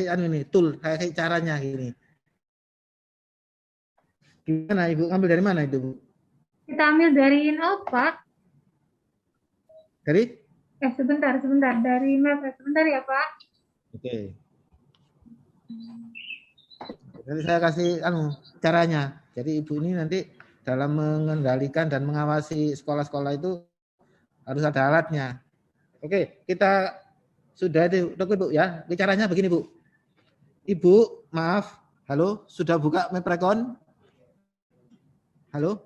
anu ini tool, kayak caranya gini. Gimana Ibu? Ambil dari mana itu, Bu? Kita ambil dari apa? Dari? Sebentar. Dari map. Sebentar ya, Pak. Oke. Jadi saya kasih caranya. Jadi Ibu ini nanti dalam mengendalikan dan mengawasi sekolah-sekolah itu harus ada alatnya. Oke, kita sudah itu, Bu ya. Caranya begini, Bu. Ibu, maaf. Halo, sudah buka Maprecon? Halo?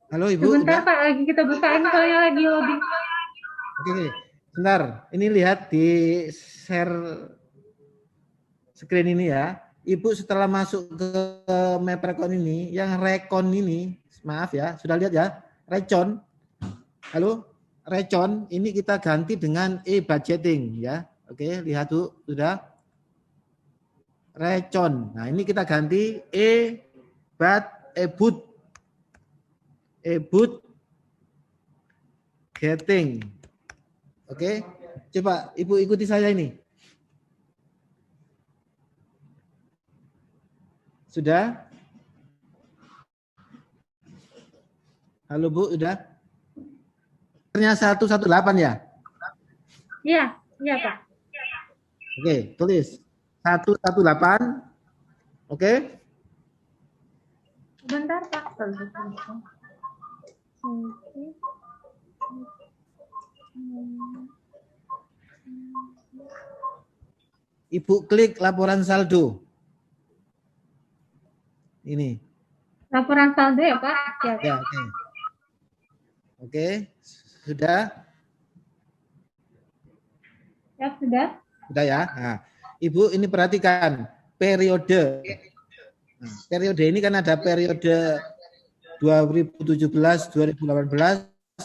Halo Ibu. Sebentar Pak, lagi kita bukain soalnya lagi loading. Oke, sebentar. Ini lihat di share screen ini ya. Ibu setelah masuk ke Maprecon ini, yang Recon ini, maaf ya, sudah lihat ya, Recon. Halo, Recon ini kita ganti dengan e-budgeting ya. Oke, lihat tuh sudah. Recon. Nah, ini kita ganti e-budgeting. Oke, coba Ibu ikuti saya ini. Sudah? Halo Bu, sudah? Ternyata 118 ya? Iya Pak. Oke, tulis 118. Oke? Sebentar Pak. Ibu klik laporan saldo. Ini. Laporan saldo ya Pak? Ya, oke. Oke, sudah? Ya, sudah. Sudah ya. Nah, Ibu ini perhatikan periode. Nah, periode ini kan ada periode 2017, 2018,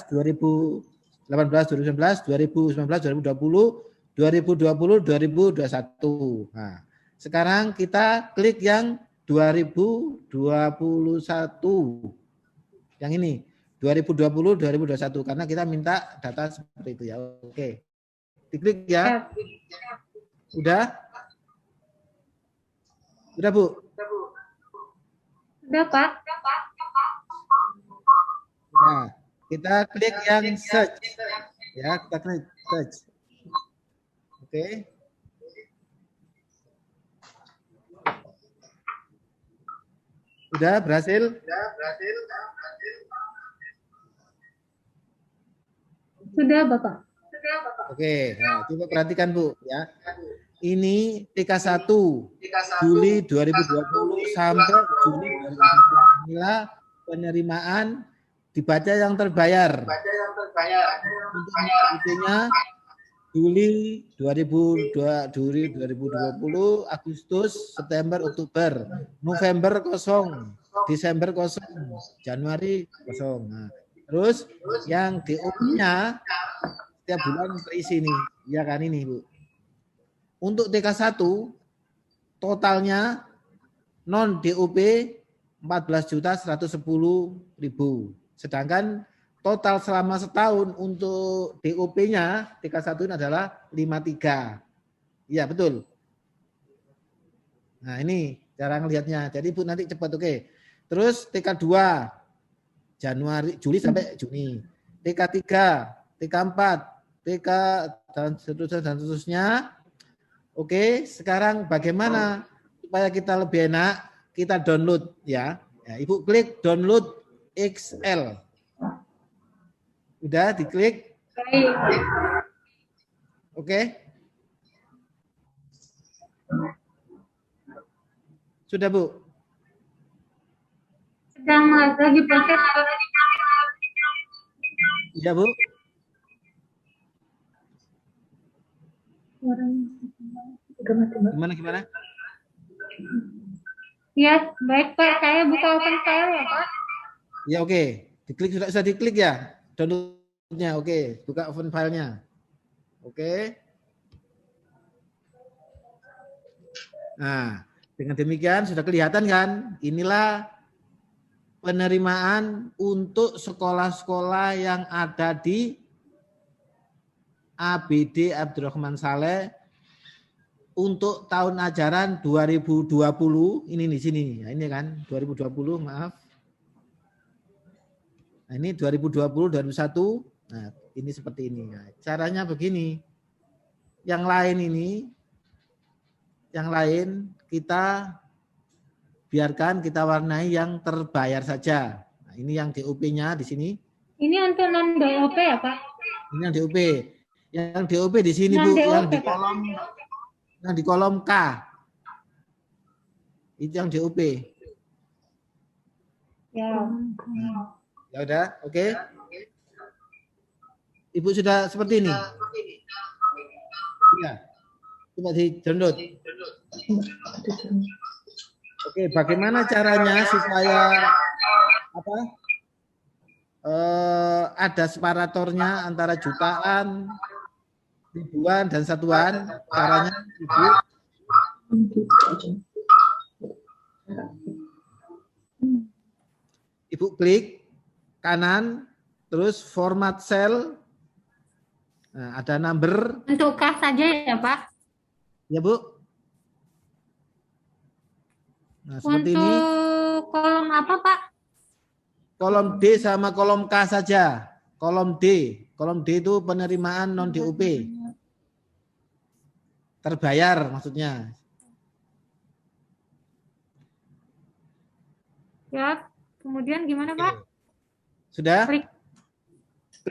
2018, 2019, 2019, 2020, 2020, 2021. Nah, sekarang kita klik yang 2021. Yang ini 2020, 2021 karena kita minta data seperti itu ya. Oke. Diklik ya. Udah? Udah, Bu? Sudah, Pak. Nah, kita klik yang search. Ya, kita klik search. Oke. Udah berhasil? Sudah, Bapak. Oke, nah, coba perhatikan Bu ya. Ini TK1 Juli 2020 sampai Juli 2021. Inilah penerimaan dibaca yang terbayar. Untuk nya Juli 2020, Agustus, September, Oktober, November kosong, Desember kosong, Januari kosong. Nah, terus yang DO-nya setiap bulan terisi nih, ya kan ini Bu. Untuk TK1 totalnya non DOP 14.110.000. Sedangkan total selama setahun untuk DOP-nya TK1 ini adalah 53. Iya, betul. Nah, ini cara ngelihatnya. Jadi Bu nanti cepat, oke. Terus TK2 Juli sampai Juni. TK3, TK4, TK dan seterusnya. Oke, sekarang bagaimana supaya kita lebih enak? Kita download ya. Ibu klik download Excel. Udah diklik? Baik. Oke. Sudah, Bu? Sedang lagi proses. Iya, Bu? Gimana? Ya, baik Pak. Saya buka open file ya Pak. Ya, oke. Diklik, sudah diklik ya? Downloadnya, oke. Buka open filenya. Oke. Nah, dengan demikian sudah kelihatan kan? Inilah penerimaan untuk sekolah-sekolah yang ada di ABD Abdurrahman Saleh untuk tahun ajaran 2020 ini di sini. Nah, ini kan 2020, maaf. Nah, ini 2020 2001. Nah, ini seperti ini. Nah, caranya begini. Yang lain kita biarkan kita warnai yang terbayar saja. Nah, ini yang DOP-nya di sini. Ini untuk non DOP ya, Pak? Ini yang DOP. Yang DOP di sini, Non Bu, DOP, yang di kolom K. Itu yang DOP. Ya. Ya udah, oke. Ibu sudah seperti ini. Ya. Coba di-download. Oke, bagaimana caranya supaya ada separatornya antara jutaan, ribuan dan satuan? Caranya Ibu klik kanan, terus format cell. Nah, ada number. Untuk K saja ya, Pak? Ya, Bu. Nah, seperti untuk ini. Kolom apa, Pak? Kolom D sama kolom K saja. Kolom D. Kolom D itu penerimaan non-DUP. Terbayar maksudnya. Ya, kemudian gimana, Pak? Sudah? Klik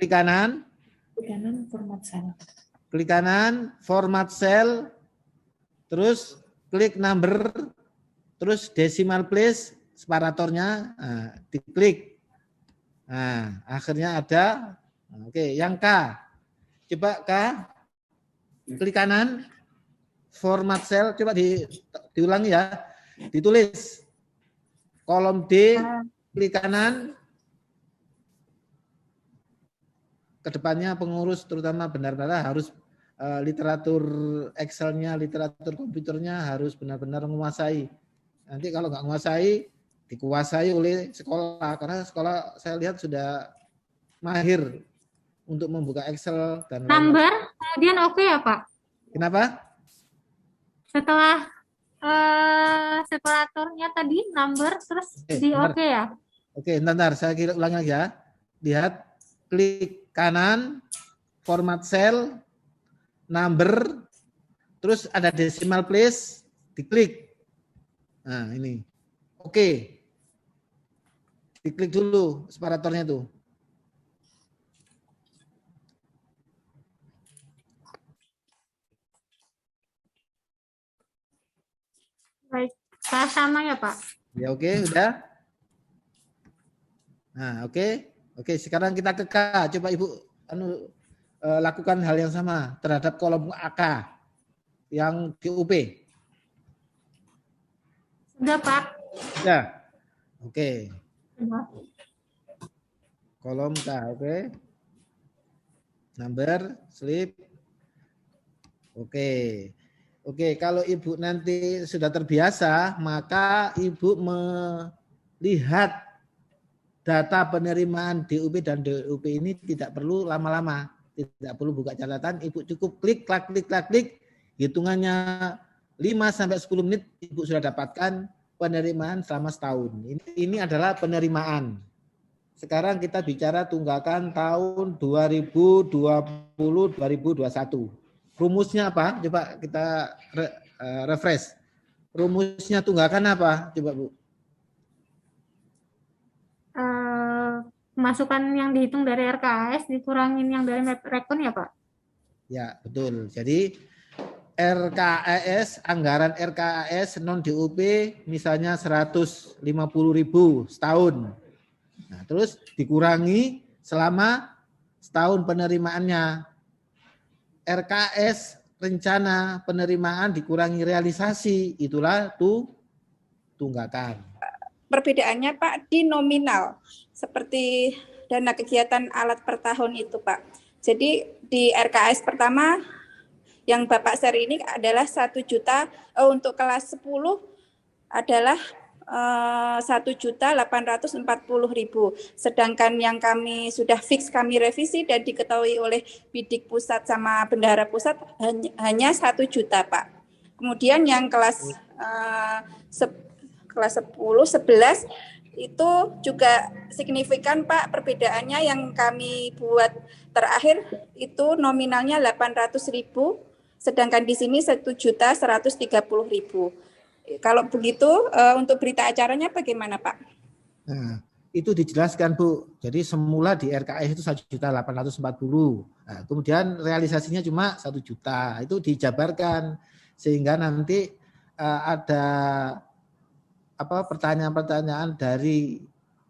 kanan. Format cell. Klik kanan, format cell. Terus klik number. Terus decimal place, separatornya. Nah, diklik. Nah, akhirnya ada. Oke, yang K. Coba K. Klik kanan. Format cell. Coba diulangi ya. Ditulis. Kolom D. Klik kanan. Kedepannya pengurus terutama benar-benar harus literatur Excel-nya, literatur komputernya harus benar-benar menguasai. Nanti kalau nggak menguasai, dikuasai oleh sekolah. Karena sekolah saya lihat sudah mahir untuk membuka Excel dan Number, kemudian oke ya, Pak? Kenapa? Setelah separatornya tadi, number, terus di oke ya? Oke, bentar, saya ulangi lagi ya. Lihat, klik kanan, format cell, number, terus ada decimal place, diklik. Nah, ini. Oke. Diklik dulu separatornya tuh. Baik, sama ya, Pak? Ya, oke, udah. Nah, oke. Oke, sekarang kita ke K. Coba Ibu lakukan hal yang sama terhadap kolom AK yang DUP. Sudah, Pak. Ya. Oke. Sudah. Kolom K, oke. Number, slip. Oke. Oke, kalau Ibu nanti sudah terbiasa, maka Ibu melihat data penerimaan DUP dan DUP ini tidak perlu lama-lama. Tidak perlu buka catatan, Ibu cukup klik, hitungannya 5-10 menit Ibu sudah dapatkan penerimaan selama setahun. Ini adalah penerimaan. Sekarang kita bicara tunggakan tahun 2020-2021. Rumusnya apa? Coba kita refresh. Rumusnya tunggakan apa? Coba Bu. Masukan yang dihitung dari RKAS dikurangin yang dari rekon ya, Pak? Ya, betul. Jadi RKAS, anggaran RKAS non DUP misalnya 150.000 setahun. Nah, terus dikurangi selama setahun penerimaannya. RKS rencana penerimaan dikurangi realisasi, itulah tunggakan. Perbedaannya Pak di nominal, seperti dana kegiatan alat per tahun itu Pak. Jadi di RKS pertama yang Bapak share ini adalah 1 juta, untuk kelas 10 adalah 1.840.000. Sedangkan yang kami sudah fix kami revisi dan diketahui oleh Bidik Pusat sama Bendahara Pusat hanya 1 juta, Pak. Kemudian yang kelas 10, 11 itu juga signifikan, Pak, perbedaannya yang kami buat terakhir itu nominalnya 800.000, sedangkan di sini 1.130.000. Kalau begitu untuk berita acaranya bagaimana, Pak? Nah, itu dijelaskan, Bu. Jadi semula di RKS itu 1.840.000. Nah, kemudian realisasinya cuma 1 juta. Itu dijabarkan sehingga nanti ada pertanyaan-pertanyaan dari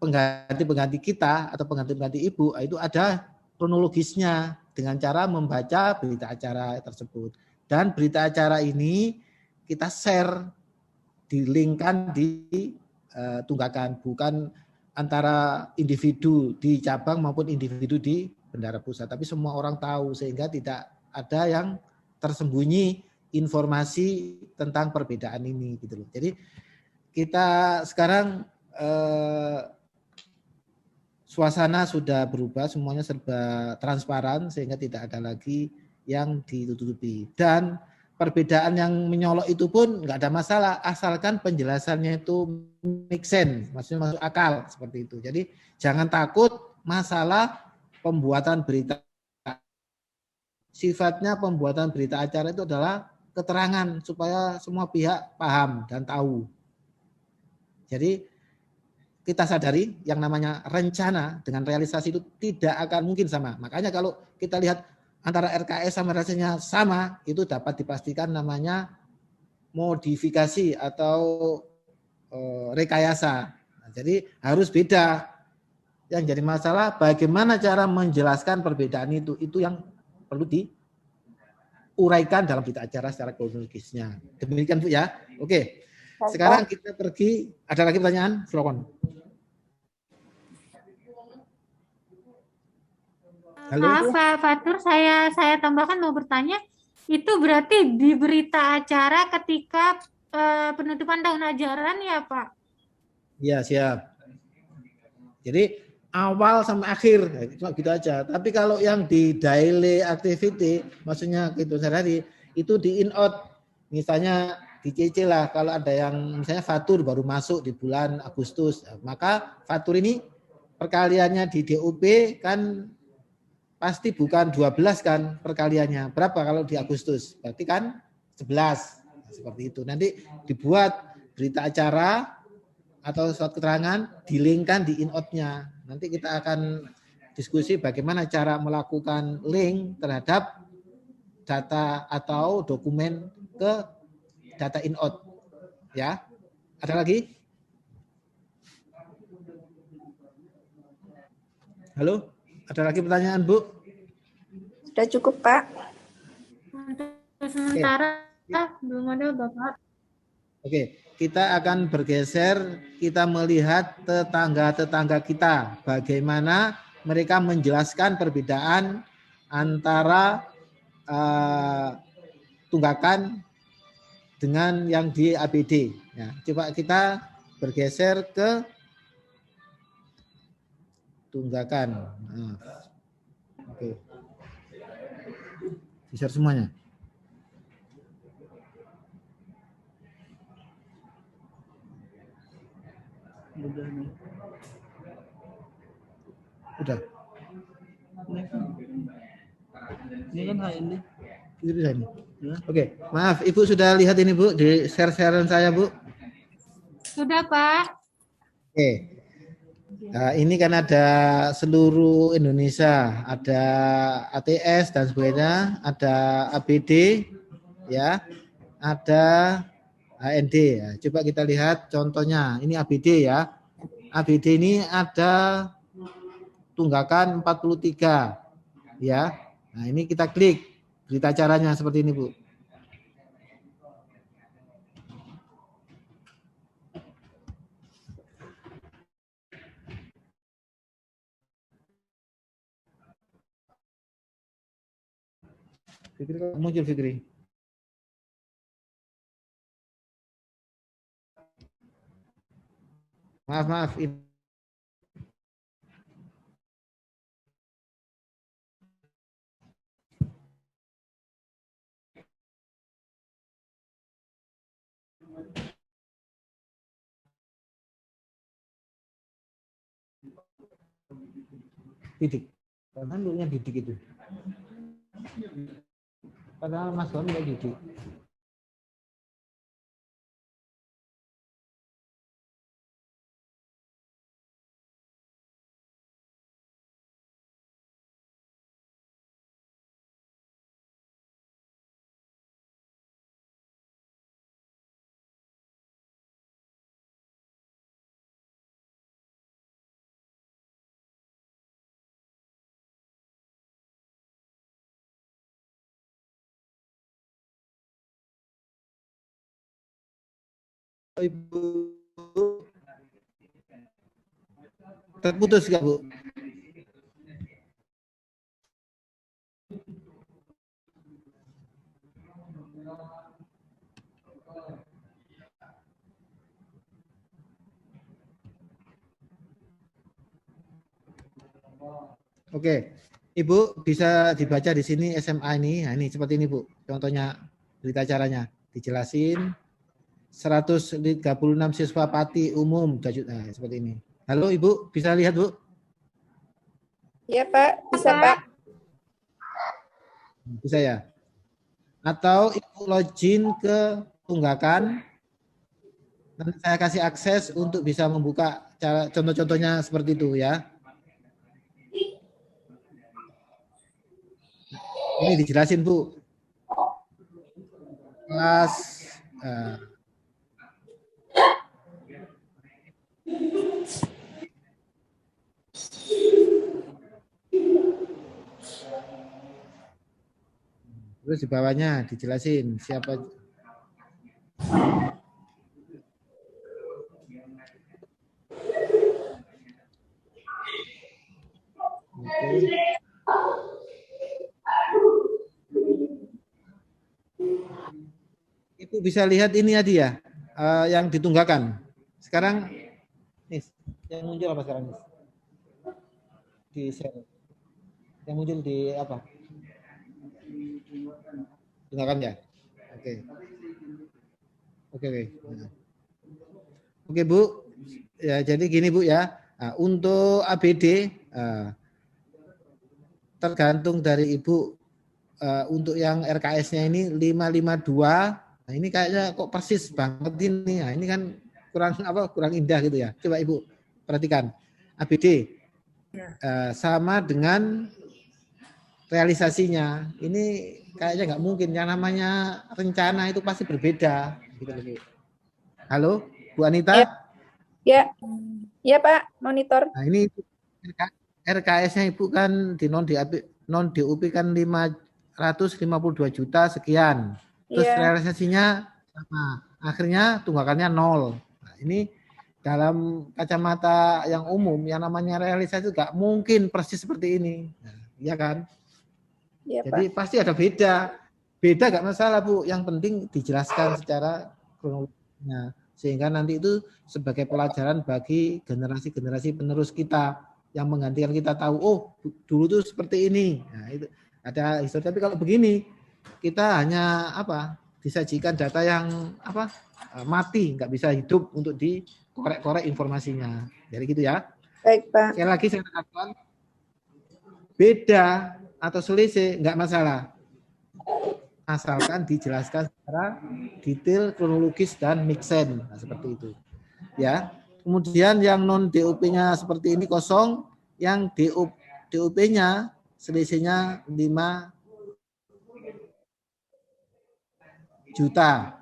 pengganti-pengganti kita atau pengganti-pengganti Ibu, itu ada kronologisnya dengan cara membaca berita acara tersebut. Dan berita acara ini kita share, dilingkan di tunggakan, bukan antara individu di cabang maupun individu di Bendahara Pusat, tapi semua orang tahu sehingga tidak ada yang tersembunyi informasi tentang perbedaan ini gitu loh. Jadi kita sekarang suasana sudah berubah, semuanya serba transparan sehingga tidak ada lagi yang ditutupi. Dan perbedaan yang menyolok itu pun nggak ada masalah asalkan penjelasannya itu make sense, maksudnya masuk akal seperti itu. Jadi jangan takut masalah pembuatan berita. Sifatnya pembuatan berita acara itu adalah keterangan supaya semua pihak paham dan tahu. Jadi kita sadari yang namanya rencana dengan realisasi itu tidak akan mungkin sama. Makanya kalau kita lihat antara RKS sama rasanya sama, itu dapat dipastikan namanya modifikasi atau rekayasa. Nah, jadi harus beda. Yang jadi masalah bagaimana cara menjelaskan perbedaan itu yang perlu diuraikan dalam berita acara secara kronologisnya. Demikian, Bu, ya. Oke. Sekarang kita pergi, ada lagi pertanyaan? Silakan. Halo. Maaf Pak Fatur, saya tambahkan mau bertanya, itu berarti di berita acara ketika penutupan tahun ajaran ya Pak? Iya, siap. Jadi awal sampai akhir, cuma gitu aja. Tapi kalau yang di daily activity, maksudnya gitu sehari, itu di in out. Misalnya dicicil lah kalau ada yang misalnya fatur baru masuk di bulan Agustus, maka fatur ini perkaliannya di DUP kan pasti bukan 12 kan perkaliannya. Berapa kalau di Agustus? Berarti kan 11. Nah, seperti itu. Nanti dibuat berita acara atau surat keterangan, dilingkan di in out-nya. Nanti kita akan diskusi bagaimana cara melakukan link terhadap data atau dokumen ke data in out. Ya. Ada lagi? Halo? Ada lagi pertanyaan, Bu? Sudah cukup, Pak. Untuk sementara belum ada Bapak. Oke, kita akan bergeser, kita melihat tetangga-tetangga kita. Bagaimana mereka menjelaskan perbedaan antara tunggakan dengan yang di ABD. Ya, coba kita bergeser ke tunggakan. Nah, oke. Geser semuanya. Udah. Ini kan HND. Itu bisa ini. Ya. Oke, maaf, Ibu sudah lihat ini, Bu, di share-sharean saya, Bu? Sudah, Pak. Oke. Nah, ini kan ada seluruh Indonesia, ada ATS dan sebagainya, ada ABD, ya, ada HND. Ya. Coba kita lihat contohnya. Ini ABD ya. ABD ini ada tunggakan 43, ya. Nah, ini kita klik berita acaranya seperti ini, Bu. Fikri muncul, Fikri. Maaf. Didik. Kan dulunya didik itu. Padahal Mas Gon nggak didik. Ibu terputus nggak Bu? Oke, Ibu bisa dibaca di sini SMA ini. Nah, ini seperti ini Bu. Contohnya berita acaranya dijelasin. 136 siswa Pati umum. Nah, seperti ini. Halo Ibu, bisa lihat Bu? Ya Pak, bisa Pak. Bisa ya? Atau Ibu login ke tunggakan. Nanti saya kasih akses untuk bisa membuka cara contoh-contohnya seperti itu ya. Ini dijelasin Bu. Kelas terus di bawahnya dijelasin siapa. Ibu bisa lihat ini tadi ya, yang ditunggakan. Sekarang, nih, yang muncul apa sekarang? Di share. Yang muncul di apa? Tunggakan ya? Oke. Oke Bu, ya jadi gini Bu ya. Nah, untuk ABD tergantung dari Ibu. Untuk yang RKS-nya ini 552. Nah, ini kayaknya kok persis banget ini. Nah, ini kan kurang indah gitu ya. Coba Ibu perhatikan. ABD sama dengan realisasinya. Ini kayaknya nggak mungkin. Yang namanya rencana itu pasti berbeda. Gitu. Halo, Bu Anita? Ya Pak, monitor. Nah, ini RKS-nya Ibu kan di non DUP kan 552 juta sekian. Terus realisasinya sama. Akhirnya tunggakannya 0. Nah, ini dalam kacamata yang umum yang namanya realisasi itu nggak mungkin persis seperti ini. Nah, iya kan? Ya, jadi Pak, pasti ada beda. Beda nggak masalah Bu. Yang penting dijelaskan secara kronologisnya. Sehingga nanti itu sebagai pelajaran bagi generasi-generasi penerus kita yang menggantikan kita tahu, oh dulu tuh seperti ini. Nah, itu ada histori. Tapi kalau begini, kita hanya disajikan data yang mati, nggak bisa hidup untuk dikorek-korek informasinya. Jadi gitu ya. Baik Pak. Sekali lagi saya katakan, beda atau selisih nggak masalah. Asalkan dijelaskan secara detail, kronologis, dan make sense. Nah, seperti itu. Ya. Kemudian yang non DUP-nya seperti ini kosong, yang DUP-nya selisihnya 5 juta.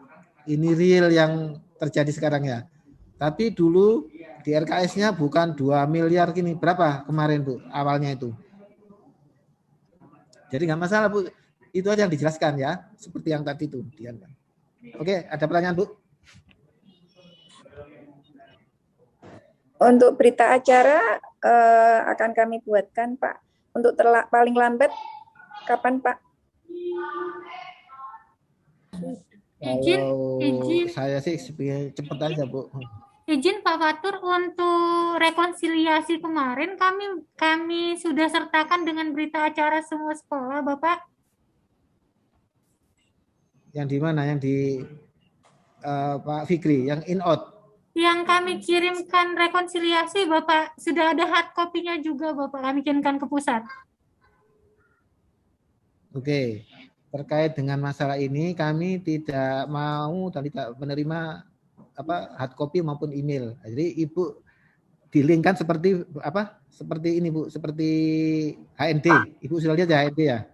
Ini real yang terjadi sekarang ya. Tapi dulu di RKS-nya bukan 2 miliar gini. Berapa kemarin Bu awalnya itu? Jadi nggak masalah Bu. Itu aja yang dijelaskan ya. Seperti yang tadi itu. Oke, ada pertanyaan Bu? Untuk berita acara akan kami buatkan Pak. Untuk paling lambat kapan Pak? Izin. Saya sih cepat aja Bu. Izin Pak Fatur, untuk rekonsiliasi kemarin kami sudah sertakan dengan berita acara semua sekolah, Bapak. Yang di mana? Yang di Pak Fikri, yang in out. Yang kami kirimkan rekonsiliasi, Bapak, sudah ada hard copy-nya juga, Bapak. Kami kirimkan ke pusat. Oke. Terkait dengan masalah ini, kami tidak mau dan tidak menerima hard copy maupun email. Jadi Ibu dilingkan seperti apa? Seperti ini Bu, seperti HND. Ibu sudah lihat ya HND ya?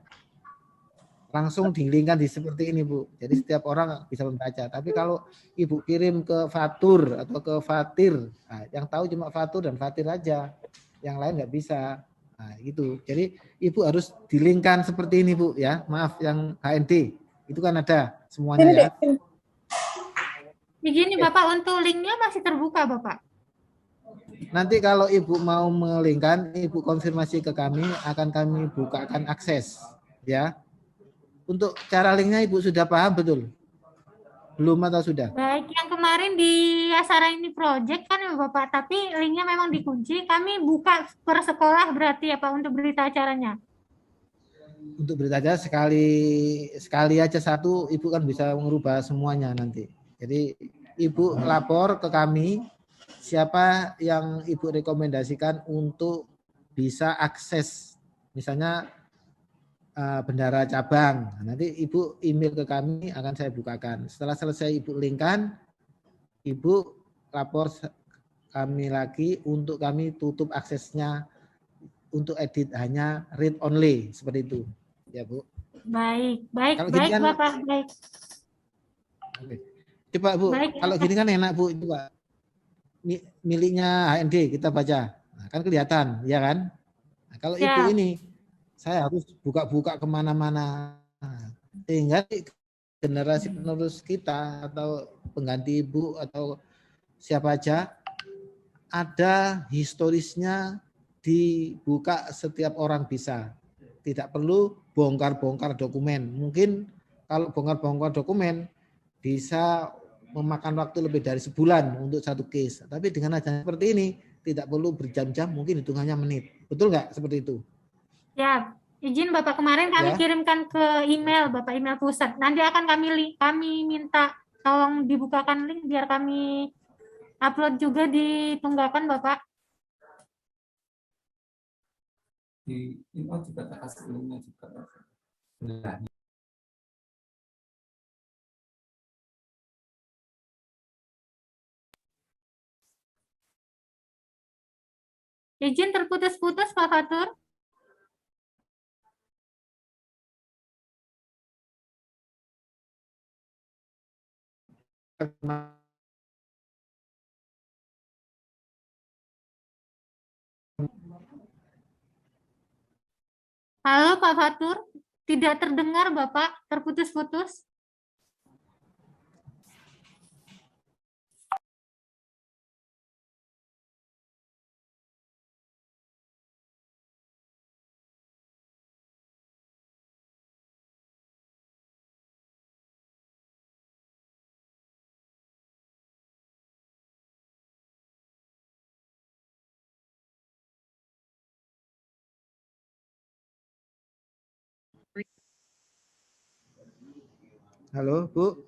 Langsung dilingkan di seperti ini Bu. Jadi setiap orang bisa membaca. Tapi kalau Ibu kirim ke Fatur atau ke Fatir, nah, yang tahu cuma Fatur dan Fatir aja. Yang lain nggak bisa. Nah, gitu. Jadi Ibu harus dilingkan seperti ini Bu ya. Maaf yang HND. Itu kan ada semuanya ya. Begini Bapak, untuk linknya masih terbuka Bapak. Nanti kalau Ibu mau melingkan, Ibu konfirmasi ke kami, akan kami bukakan akses ya. Untuk cara linknya Ibu sudah paham betul? Belum atau sudah? Baik, yang kemarin di Asara ini project kan ya Bapak, tapi linknya memang dikunci. Kami buka per sekolah berarti ya Pak untuk berita acaranya. Untuk berita acara sekali aja satu, Ibu kan bisa mengubah semuanya nanti. Jadi Ibu lapor ke kami siapa yang Ibu rekomendasikan untuk bisa akses, misalnya bendara cabang. Nanti Ibu email ke kami, akan saya bukakan. Setelah selesai Ibu linkkan, Ibu lapor kami lagi untuk kami tutup aksesnya untuk edit, hanya read only, seperti itu. Ya Bu. Baik Kalau gini kan, Bapak, baik. Oke. Coba Bu, Baik, kalau gini kan enak Bu, coba miliknya HND kita baca. Nah, kan kelihatan, ya kan? Nah, kalau Ibu ini, saya harus buka-buka kemana-mana. Nah, sehingga generasi penerus kita atau pengganti Ibu atau siapa aja, ada historisnya dibuka, setiap orang bisa. Tidak perlu bongkar-bongkar dokumen. Mungkin kalau bongkar-bongkar dokumen bisa memakan waktu lebih dari sebulan untuk satu case. Tapi dengan adanya seperti ini, tidak perlu berjam-jam, mungkin hitungannya menit. Betul nggak seperti itu? Ya, izin Bapak, kemarin kami kirimkan ke email Bapak, email pusat. Nanti akan kami minta tolong dibukakan link biar kami upload juga di Tunggakan Bapak. Di email juga kasih linknya juga. Izin terputus-putus Pak Fatur. Halo Pak Fatur, tidak terdengar Bapak, terputus-putus. Halo Bu.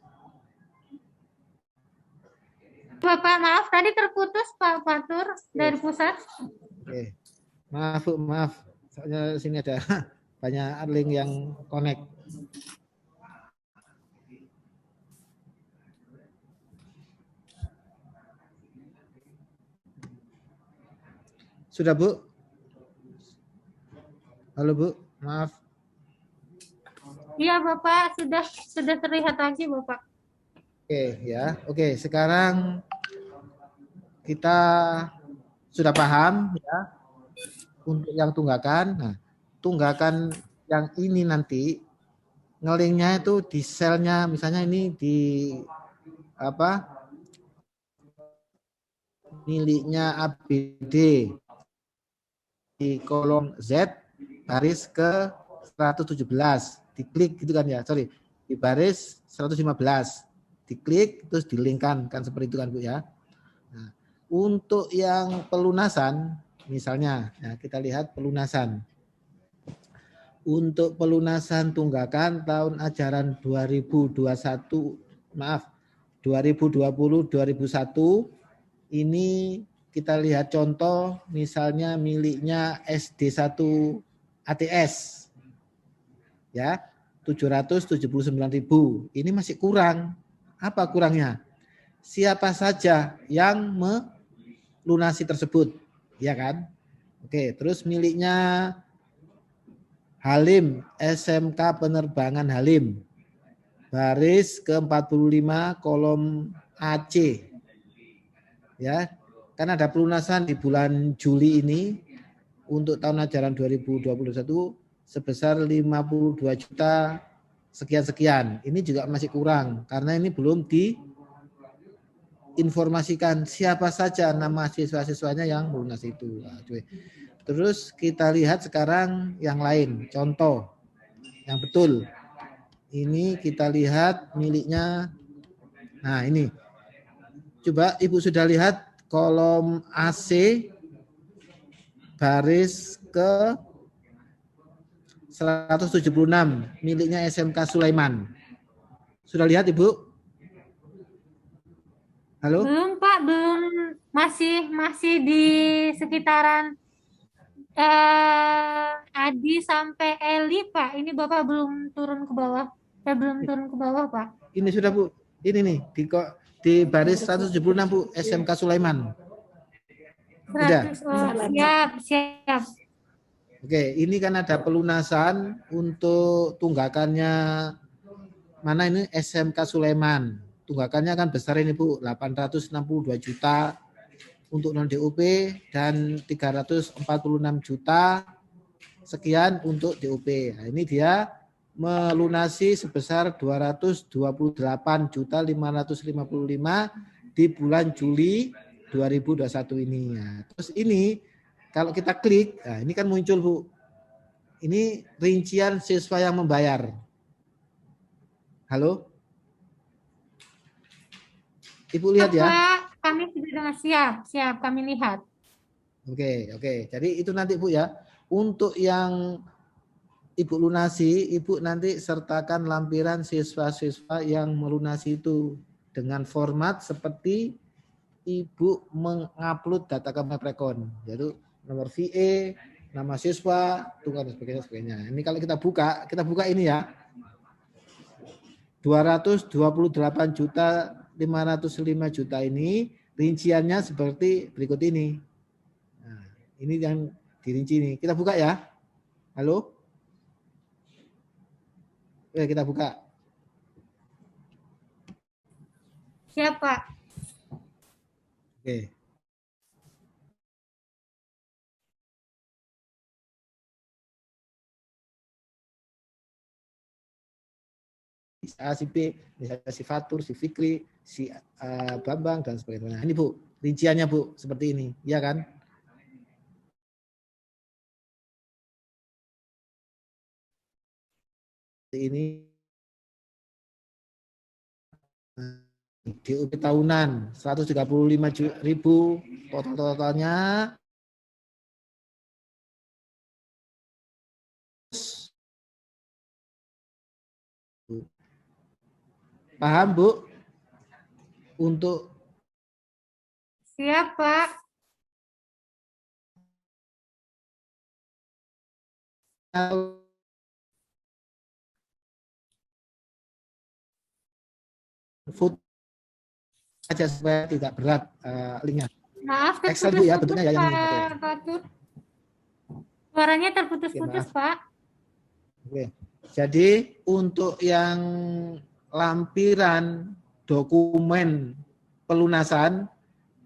Bapak, maaf tadi terputus Pak Fatur dari pusat. Oke. Maaf Bu, maaf. Soalnya sini ada banyak link yang connect. Sudah Bu? Halo Bu, maaf. Iya Bapak, sudah terlihat lagi Bapak. Oke ya, oke. Sekarang kita sudah paham ya untuk yang tunggakan. Nah, tunggakan yang ini nanti ngelinknya itu di selnya, misalnya ini di apa? Miliknya ABD di kolom Z baris ke 117, diklik gitu kan ya, sorry, di baris 115, diklik terus dilingkan kan seperti itu kan Bu ya. Nah, Untuk yang pelunasan, misalnya, ya kita lihat pelunasan. Untuk pelunasan tunggakan tahun ajaran 2020-2001 ini kita lihat contoh misalnya miliknya SD1 ATS ya 779.000. Ini masih kurang. Apa kurangnya? Siapa saja yang melunasi tersebut, ya kan? Oke, terus miliknya Halim, SMK Penerbangan Halim, baris ke-45 kolom AC. Ya, kan ada pelunasan di bulan Juli ini untuk tahun ajaran 2021 sebesar 52 juta sekian-sekian. Ini juga masih kurang karena ini belum diinformasikan siapa saja nama siswa-siswanya yang melunasi itu. Terus kita lihat sekarang yang lain, contoh yang betul. Ini kita lihat miliknya. Nah, ini. Coba Ibu sudah lihat kolom AC baris ke 176 miliknya SMK Sulaiman. Sudah lihat Ibu? Halo? Belum Pak, belum, masih di sekitaran Adi sampai Eli Pak. Ini Bapak belum turun ke bawah. Saya belum turun ke bawah Pak. Ini sudah Bu. Ini nih di baris 176 Bu SMK Sulaiman. Sudah. Siap. Oke, ini kan ada pelunasan untuk tunggakannya mana ini SMK Sulaiman. Tunggakannya kan besar ini Bu, 862 juta untuk non DUP dan 346 juta sekian untuk DUP. Nah, ini dia melunasi sebesar 228.555 di bulan Juli 2021 ini. Nah, terus ini kalau kita klik, nah ini kan muncul Bu. Ini rincian siswa yang membayar. Halo? Ibu lihat ya? Pak, kami sudah siap kami lihat. Oke. Jadi itu nanti Bu ya. Untuk yang Ibu lunasi, Ibu nanti sertakan lampiran siswa-siswa yang melunasi itu dengan format seperti Ibu mengupload data ke Maprecon. Yaitu nomor VE, nama siswa, tunggal dan sebagainya. Ini kalau kita buka ini ya. 228.505 juta ini rinciannya seperti berikut ini. Nah, ini yang dirinci ini. Kita buka ya. Halo? Oke, kita buka. Siap Pak. Oke. Si B, misalnya si Fatur, si Fikri, si Bambang dan sebagainya. Ini Bu, rinciannya Bu seperti ini, ya kan? Ini DUP tahunan 135.000 totalnya. Paham Bu? Untuk Siap Pak. food aja supaya tidak berat linknya. Maaf Excel Bu ya bentuknya ya yang ini. Pak Fatur. Suaranya terputus-putus Pak. Oke. Jadi untuk yang lampiran dokumen pelunasan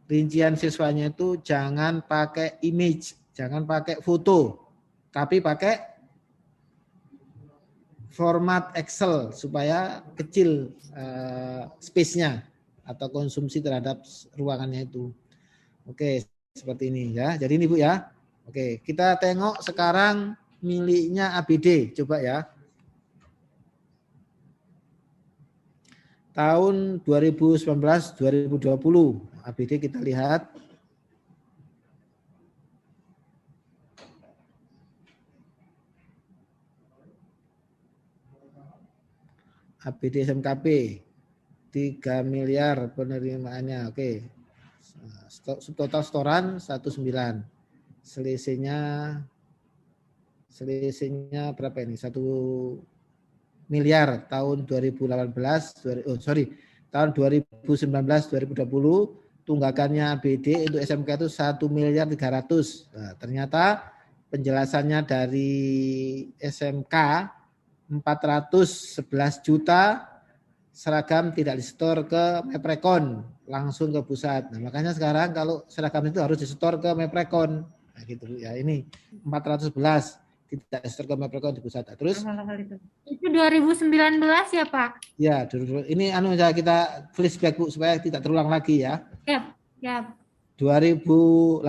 rincian siswanya itu jangan pakai image, jangan pakai foto, tapi pakai format Excel supaya kecil space-nya atau konsumsi terhadap ruangannya itu. Oke, seperti ini ya. Jadi ini Bu ya. Oke, kita tengok sekarang miliknya ABD, coba ya. Tahun 2019-2020 ABD kita lihat APD SMKP 3 miliar penerimaannya. Oke. Total setoran 19. Selisihnya berapa ini? 1 miliar tahun 2018 tahun 2019-2020 tunggakannya APD untuk SMK itu 1 miliar 300. Nah, ternyata penjelasannya dari SMK 411 juta seragam tidak disetor ke Meprekon, langsung ke pusat. Nah, makanya sekarang kalau seragam itu harus disetor ke Meprekon. Nah, gitu ya. Ini 411 tidak disetor ke Meprekon di pusat. Nah, terus itu 2019 ya, Pak? Ya, ini kita flashback Bu supaya tidak terulang lagi ya. Ya. 2018-2020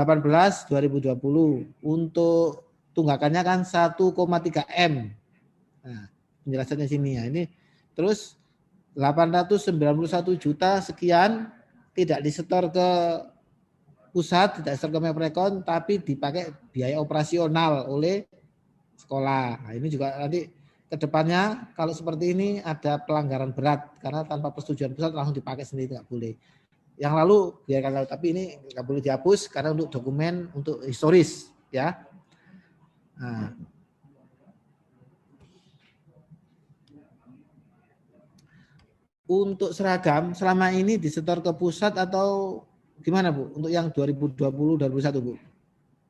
untuk tunggakannya kan 1,3 M. Nah, penjelasannya sini ya. Ini terus 891 juta sekian tidak disetor ke pusat, tidak disetor ke Meprekon, tapi dipakai biaya operasional oleh sekolah. Nah, ini juga nanti ke depannya kalau seperti ini ada pelanggaran berat karena tanpa persetujuan pusat langsung dipakai sendiri, nggak boleh. Yang lalu biarkan lalu, tapi ini nggak boleh dihapus karena untuk dokumen untuk historis ya. Nah, untuk seragam selama ini disetor ke pusat atau gimana Bu? Untuk yang 2020-2021 Bu?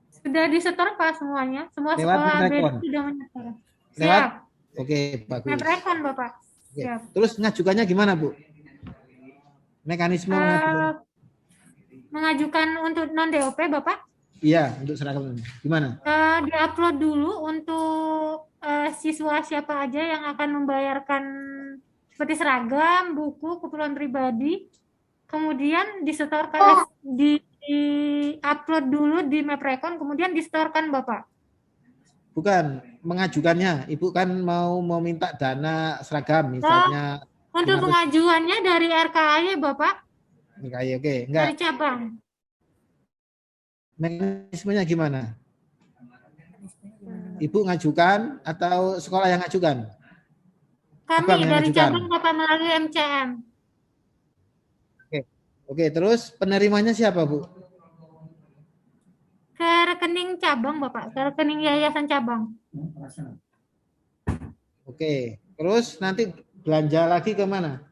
Sudah disetor Pak semuanya. Semua Lewat sekolah Meprekon. sudah menyetor. Lewat? Siap. Oke, bagus. Meprekon Bapak. Oke. Siap. Terus ngajukannya gimana Bu? Mekanisme mengajukan untuk non DOP Bapak? Iya, untuk seragam ini. Gimana? Diupload dulu untuk siswa siapa aja yang akan membayarkan seperti seragam, buku, keperluan pribadi. Kemudian disetorkan, di-upload dulu di Meprekon, kemudian disetorkan Bapak. Bukan, mengajukannya. Ibu kan mau meminta dana seragam misalnya. Untuk pengajuannya dari RKAY Bapak? RKAY, oke. Enggak. Dari cabang. Mekanismenya gimana? Ibu ngajukan atau sekolah yang ngajukan? Kami dari cabang Bapak melalui MCM. Oke, terus penerimanya siapa Bu? Ke rekening cabang Bapak, ke rekening yayasan cabang. Oke, terus nanti belanja lagi ke mana?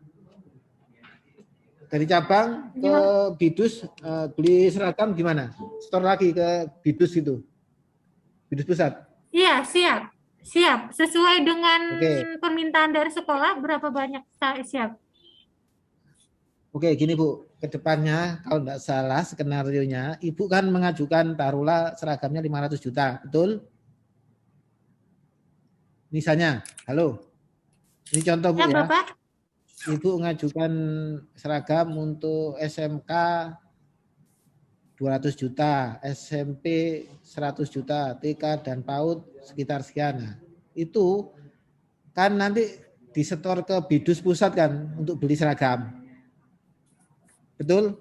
Dari cabang ke Bidus beli seragam gimana? Store lagi ke Bidus itu? Bidus pusat? Iya, siap. Siap. Sesuai dengan permintaan dari sekolah, berapa banyak siap. Oke, gini Bu. Kedepannya kalau tidak salah skenarionya, Ibu kan mengajukan taruhlah seragamnya 500 juta, betul? Misalnya, halo. Ini contoh Bu ya. Bapak. Ibu mengajukan seragam untuk SMK 200 juta, SMP 100 juta, TK dan PAUD sekitar sekian. Nah, itu kan nanti disetor ke Bidus pusat kan untuk beli seragam. Betul?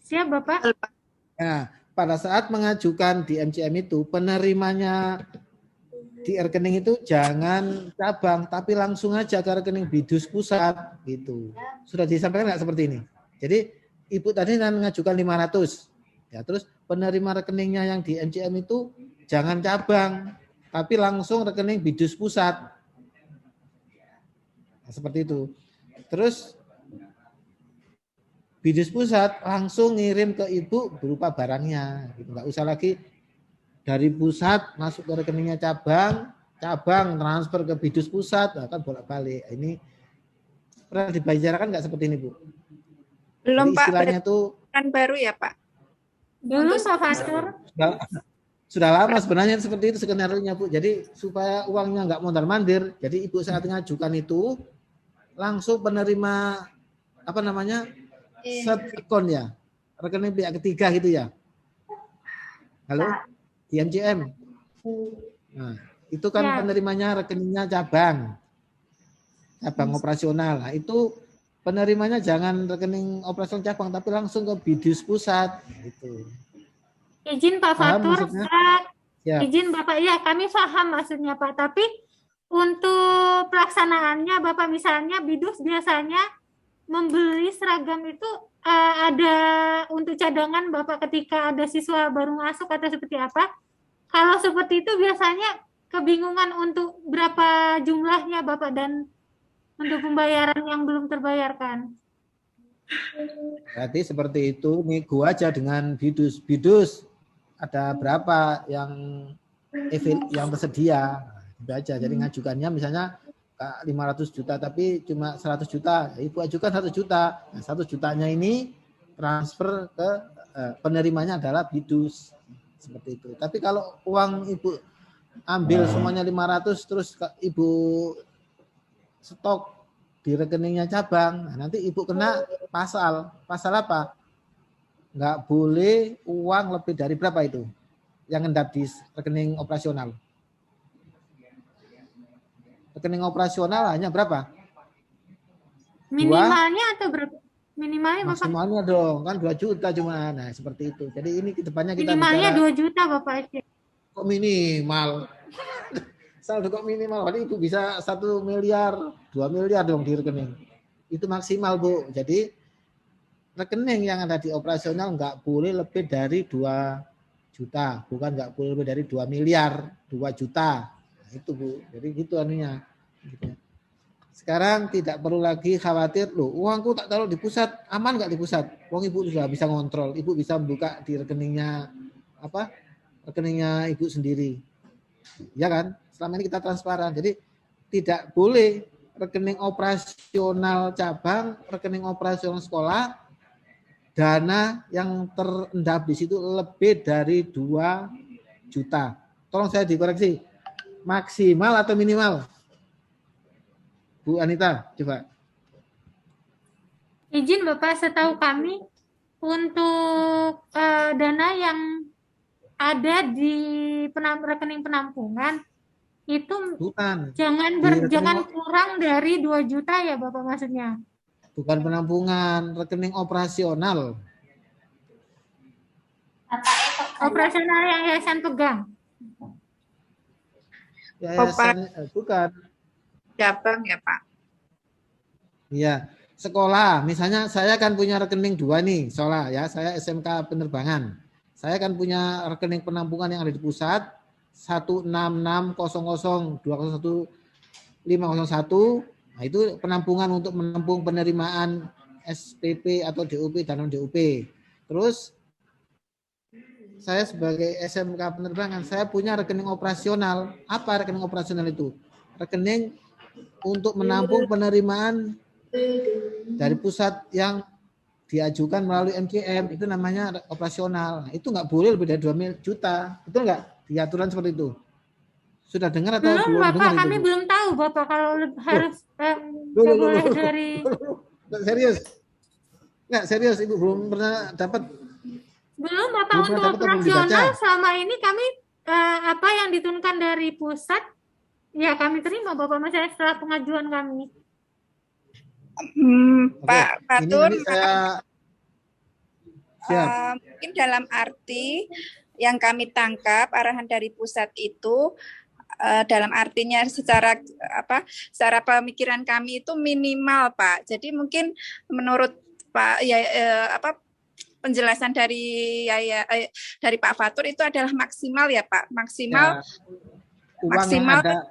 Siap Bapak. Nah, pada saat mengajukan di MCM itu, penerimanya di rekening itu jangan cabang, tapi langsung aja ke rekening Bidus pusat gitu. Sudah disampaikan nggak seperti ini? Jadi Ibu tadi mengajukan 500. Ya, terus penerima rekeningnya yang di MCM itu jangan cabang, tapi langsung rekening Bidus pusat. Nah, seperti itu. Terus Bidus pusat langsung ngirim ke Ibu berupa barangnya. Gitu. Nggak usah lagi dari pusat masuk ke rekeningnya cabang, cabang transfer ke Bidus pusat, nah, kan bolak-balik. Ini pernah dibicarakan nggak seperti ini Bu? Belum jadi Pak, istilahnya tuh kan baru ya Pak? Belum Pak Fatur. Sudah lama sebenarnya seperti itu skenario-nya Bu. Jadi supaya uangnya nggak mondar-mandir, jadi Ibu saat mengajukan itu langsung penerima apa namanya? Set-akun ya. Rekening pihak ketiga gitu ya. Halo? Di MCM. Nah, itu kan penerimanya rekeningnya cabang. Cabang operasional. Nah, itu penerimanya jangan rekening operasional cabang tapi langsung ke Bidus pusat gitu. Izin Pak Fatur, izin Bapak, ya kami paham maksudnya Pak, tapi untuk pelaksanaannya, Bapak, misalnya Bidus biasanya membeli seragam itu ada untuk cadangan Bapak ketika ada siswa baru masuk atau seperti apa? Kalau seperti itu biasanya kebingungan untuk berapa jumlahnya Bapak dan untuk pembayaran yang belum terbayarkan. Berarti seperti itu, nih gua aja dengan Bidus. Bidus ada berapa yang tersedia? Itu aja. Jadi ngajukannya misalnya 500 juta tapi cuma 100 juta. Ibu ajukan 1 juta. Nah, 1 jutanya ini transfer ke penerimanya adalah Bidus. Seperti itu. Tapi kalau uang Ibu ambil semuanya 500 terus Ibu stok di rekeningnya cabang, nah, nanti Ibu kena pasal apa? Nggak boleh uang lebih dari berapa itu yang ngendap di rekening operasional. Rekening operasional hanya berapa? Minimalnya atau berapa? Minimalnya Bapak? Maksimalnya dong, kan 2 juta cuma. Nah, seperti itu. Jadi ini ke depannya kita minimalnya bicara. 2 juta Bapak. Kok minimal? Saldo kok minimal? Berarti Ibu bisa 1 miliar, 2 miliar dong di rekening. Itu maksimal, Bu. Jadi rekening yang ada di operasional nggak boleh lebih dari 2 juta. Bukan nggak boleh lebih dari 2 miliar, 2 juta. Nah, itu, Bu. Jadi gitu anunya. Gitu. Sekarang tidak perlu lagi khawatir, loh uangku tak taruh di pusat, aman nggak di pusat? Uang Ibu sudah bisa ngontrol. Ibu bisa buka di rekeningnya rekeningnya Ibu sendiri. Ya kan? Selama ini kita transparan. Jadi tidak boleh rekening operasional cabang, rekening operasional sekolah, dana yang terendap di situ lebih dari 2 juta. Tolong saya dikoreksi. Maksimal atau minimal? Bu Anita, coba. Izin Bapak, setahu kami untuk dana yang ada di rekening penampungan itu Bukan. jangan kurang dari 2 juta ya Bapak maksudnya. Bukan penampungan, rekening operasional. Operasional yang yayasan pegang. Yayasan bukan. Cabang ya Pak. Iya, sekolah. Misalnya saya kan punya rekening 2 nih, sekolah ya. Saya SMK penerbangan. Saya kan punya rekening penampungan yang ada di pusat 16600201501. Nah, itu penampungan untuk menampung penerimaan SPP atau DUP dan non-DUP. Terus saya sebagai SMK penerbangan, saya punya rekening operasional. Apa rekening operasional itu? Rekening untuk menampung penerimaan dari pusat yang diajukan melalui MKM, itu namanya operasional. Itu nggak boleh lebih dari 2 juta. Betul nggak? Di aturan seperti itu. Sudah dengar atau belum Bapak, dengar? kami itu? belum tahu Bapak kalau harus boleh dari serius. Nggak serius, Ibu belum pernah dapat. Belum Bapak, untuk operasional selama ini kami apa yang diturunkan dari pusat ya kami terima Bapak, masalah setelah pengajuan kami. Pak Fatur, mungkin dalam arti yang kami tangkap arahan dari pusat itu dalam artinya secara pemikiran kami itu minimal Pak. Jadi mungkin menurut Pak penjelasan dari Pak Fatur itu adalah maksimal ya Pak, maksimal ya, uang maksimal yang ada.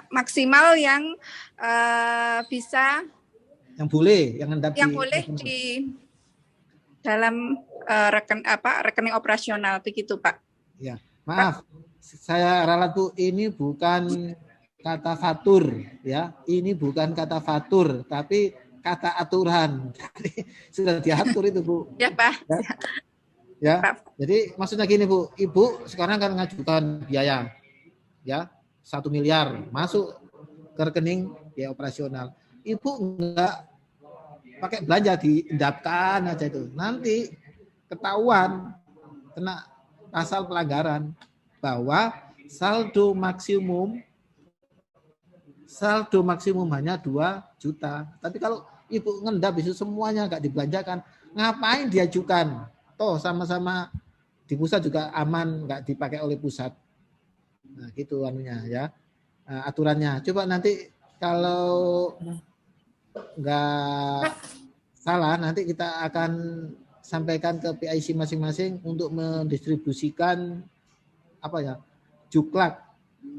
Maksimal yang bisa yang boleh di dalam rekening operasional begitu Pak. Ya, maaf, saya ralat Bu, ini bukan kata fatur ya, ini bukan kata fatur, tapi kata aturan. Sudah diatur itu Bu. Ya Pak. Ya. Jadi maksudnya gini Bu, Ibu sekarang kan ngajukan biaya, ya 1 miliar masuk ke rekening biaya operasional. Ibu enggak pakai belanja diendapkan aja itu. Nanti ketahuan kena pasal pelanggaran bahwa saldo maksimum hanya 2 juta. Tapi kalau Ibu ngendap itu semuanya enggak dibelanjakan, ngapain diajukan? Toh sama-sama di pusat juga aman, enggak dipakai oleh pusat. Nah, gitu anunya ya. Aturannya. Coba nanti kalau nggak salah nanti kita akan sampaikan ke PIC masing-masing untuk mendistribusikan apa ya, juklak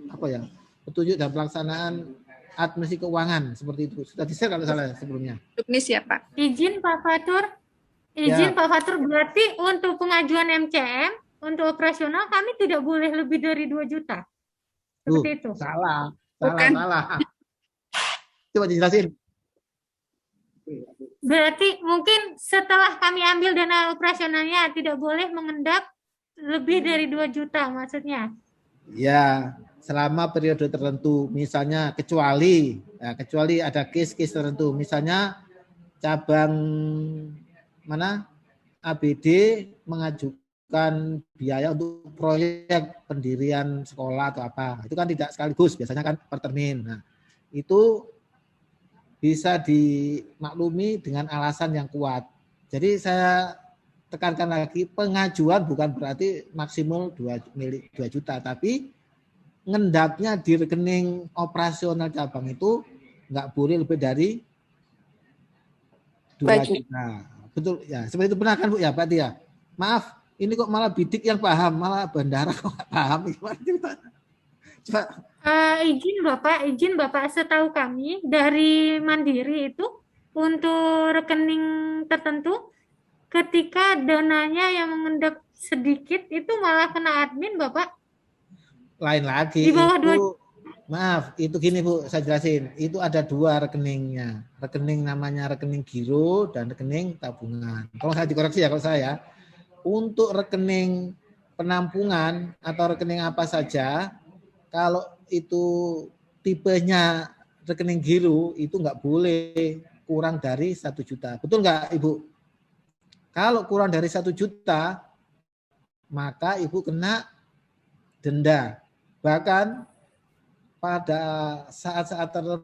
apa ya, petunjuk dan pelaksanaan administrasi keuangan seperti itu. Sudah di-share kalau salah sebelumnya. Juknis ya Pak. Izin Pak Fatur, Ya. Pak Fatur, berarti untuk pengajuan MCM untuk operasional kami tidak boleh lebih dari 2 juta. Seperti itu. Salah. Bukan. Coba dijelasin. Berarti mungkin setelah kami ambil dana operasionalnya tidak boleh mengendap lebih dari 2 juta maksudnya. Ya, selama periode tertentu, misalnya kecuali ada case-case tertentu, misalnya cabang mana ABD mengajukan biaya untuk proyek pendirian sekolah atau apa, itu kan tidak sekaligus, biasanya kan per termin. Nah, itu bisa dimaklumi dengan alasan yang kuat. Jadi saya tekankan lagi, pengajuan bukan berarti maksimal 2 juta, tapi ngendapnya di rekening operasional cabang itu nggak boleh lebih dari 2 juta. Betul ya, seperti itu benar kan Bu ya, Pak Tia? Maaf, ini kok malah bidik yang paham, malah bandara kok nggak paham. Coba. Izin Bapak, setahu kami dari Mandiri itu untuk rekening tertentu ketika dananya yang mengendap sedikit itu malah kena admin Bapak. Lain lagi. Di bawah itu, maaf, itu gini Bu, saya jelasin. Itu ada 2 rekeningnya. Rekening namanya rekening giro dan rekening tabungan. Kalau saya dikoreksi ya kalau saya. Untuk rekening penampungan atau rekening apa saja, kalau itu tipenya rekening giro itu nggak boleh kurang dari 1 juta. Betul nggak Ibu? Kalau kurang dari 1 juta, maka Ibu kena denda. Bahkan pada saat-saat tertentu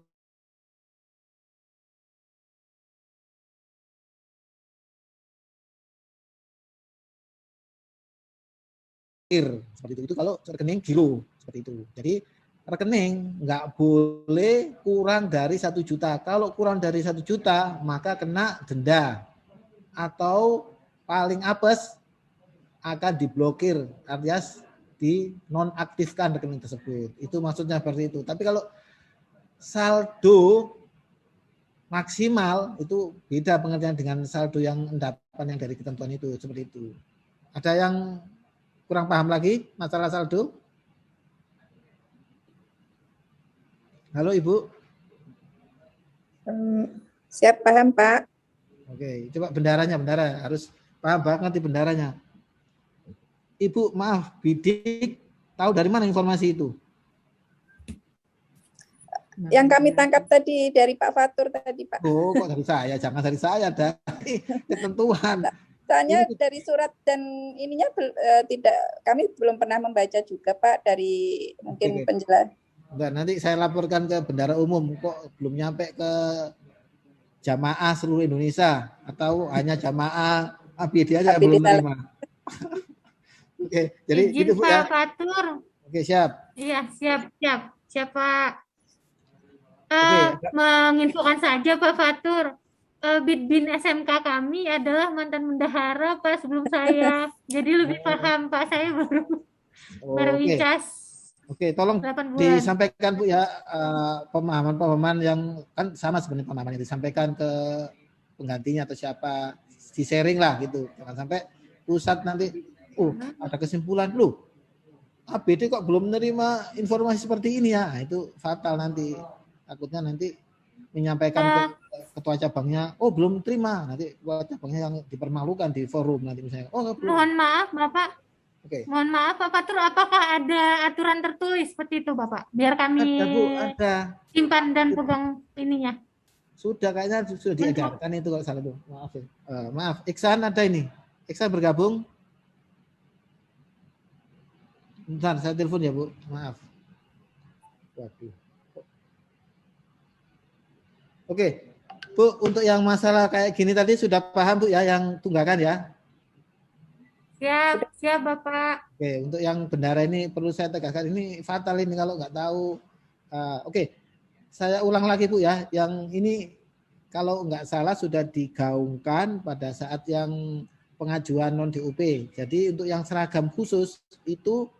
seperti itu kalau rekening giro seperti itu. Jadi rekening nggak boleh kurang dari 1 juta. Kalau kurang dari 1 juta maka kena denda atau paling apes akan diblokir, alias dinonaktifkan rekening tersebut. Itu maksudnya seperti itu. Tapi kalau saldo maksimal itu beda pengertian dengan saldo yang endapan yang dari ketentuan itu, seperti itu. Ada yang kurang paham lagi masalah saldo? Halo Ibu. Siap paham Pak. Oke, coba bendara harus paham banget di bendaranya. Ibu, maaf, bidik tahu dari mana informasi itu? Yang kami tangkap tadi dari Pak Fatur tadi Pak. Oh, kok dari saya? Jangan dari saya, dari ketentuan. Soalnya dari surat dan ininya tidak, kami belum pernah membaca juga Pak dari mungkin penjelas. Enggak, nanti saya laporkan ke bendara umum, kok belum nyampe ke jamaah seluruh Indonesia atau hanya jamaah ABD aja belum menerima. Oke, jadi izin gitu Bu ya. Pak Fatur. Oke, siap. Iya, siap Pak. Menginfokan saja Pak Fatur. Bitbin SMK kami adalah mantan bendahara Pak sebelum saya. Jadi lebih paham Pak, saya baru icas. Oke, tolong disampaikan Bu ya pemahaman yang kan sama sebenarnya pemahamannya, disampaikan ke penggantinya atau siapa, di sharing lah gitu. Jangan sampai pusat nanti ada kesimpulan loh, ABD kok belum menerima informasi seperti ini ya. Nah, itu fatal nanti. Takutnya nanti menyampaikan ke ketua cabangnya, belum terima. Nanti ketua cabangnya yang dipermalukan di forum nanti misalnya. Belum. Mohon maaf Bapak. Oke. Mohon maaf Pak Fatur, apakah ada aturan tertulis seperti itu Bapak? Biar kami ada, Bu, ada. Simpan dan pegang ininya. Sudah, kayaknya sudah diedarkan itu kalau salah Bu. Maaf. Maaf, Iksan ada ini. Iksan bergabung. Bentar, saya telepon ya Bu. Maaf. Waduh. Oke, Bu, untuk yang masalah kayak gini tadi sudah paham Bu ya, yang tunggakan ya? Siap, siap Bapak. Oke, untuk yang bendara ini perlu saya tegaskan, ini fatal ini kalau nggak tahu. Oke, saya ulang lagi Bu ya, yang ini kalau nggak salah sudah digaungkan pada saat yang pengajuan non DUP. Jadi untuk yang seragam khusus itu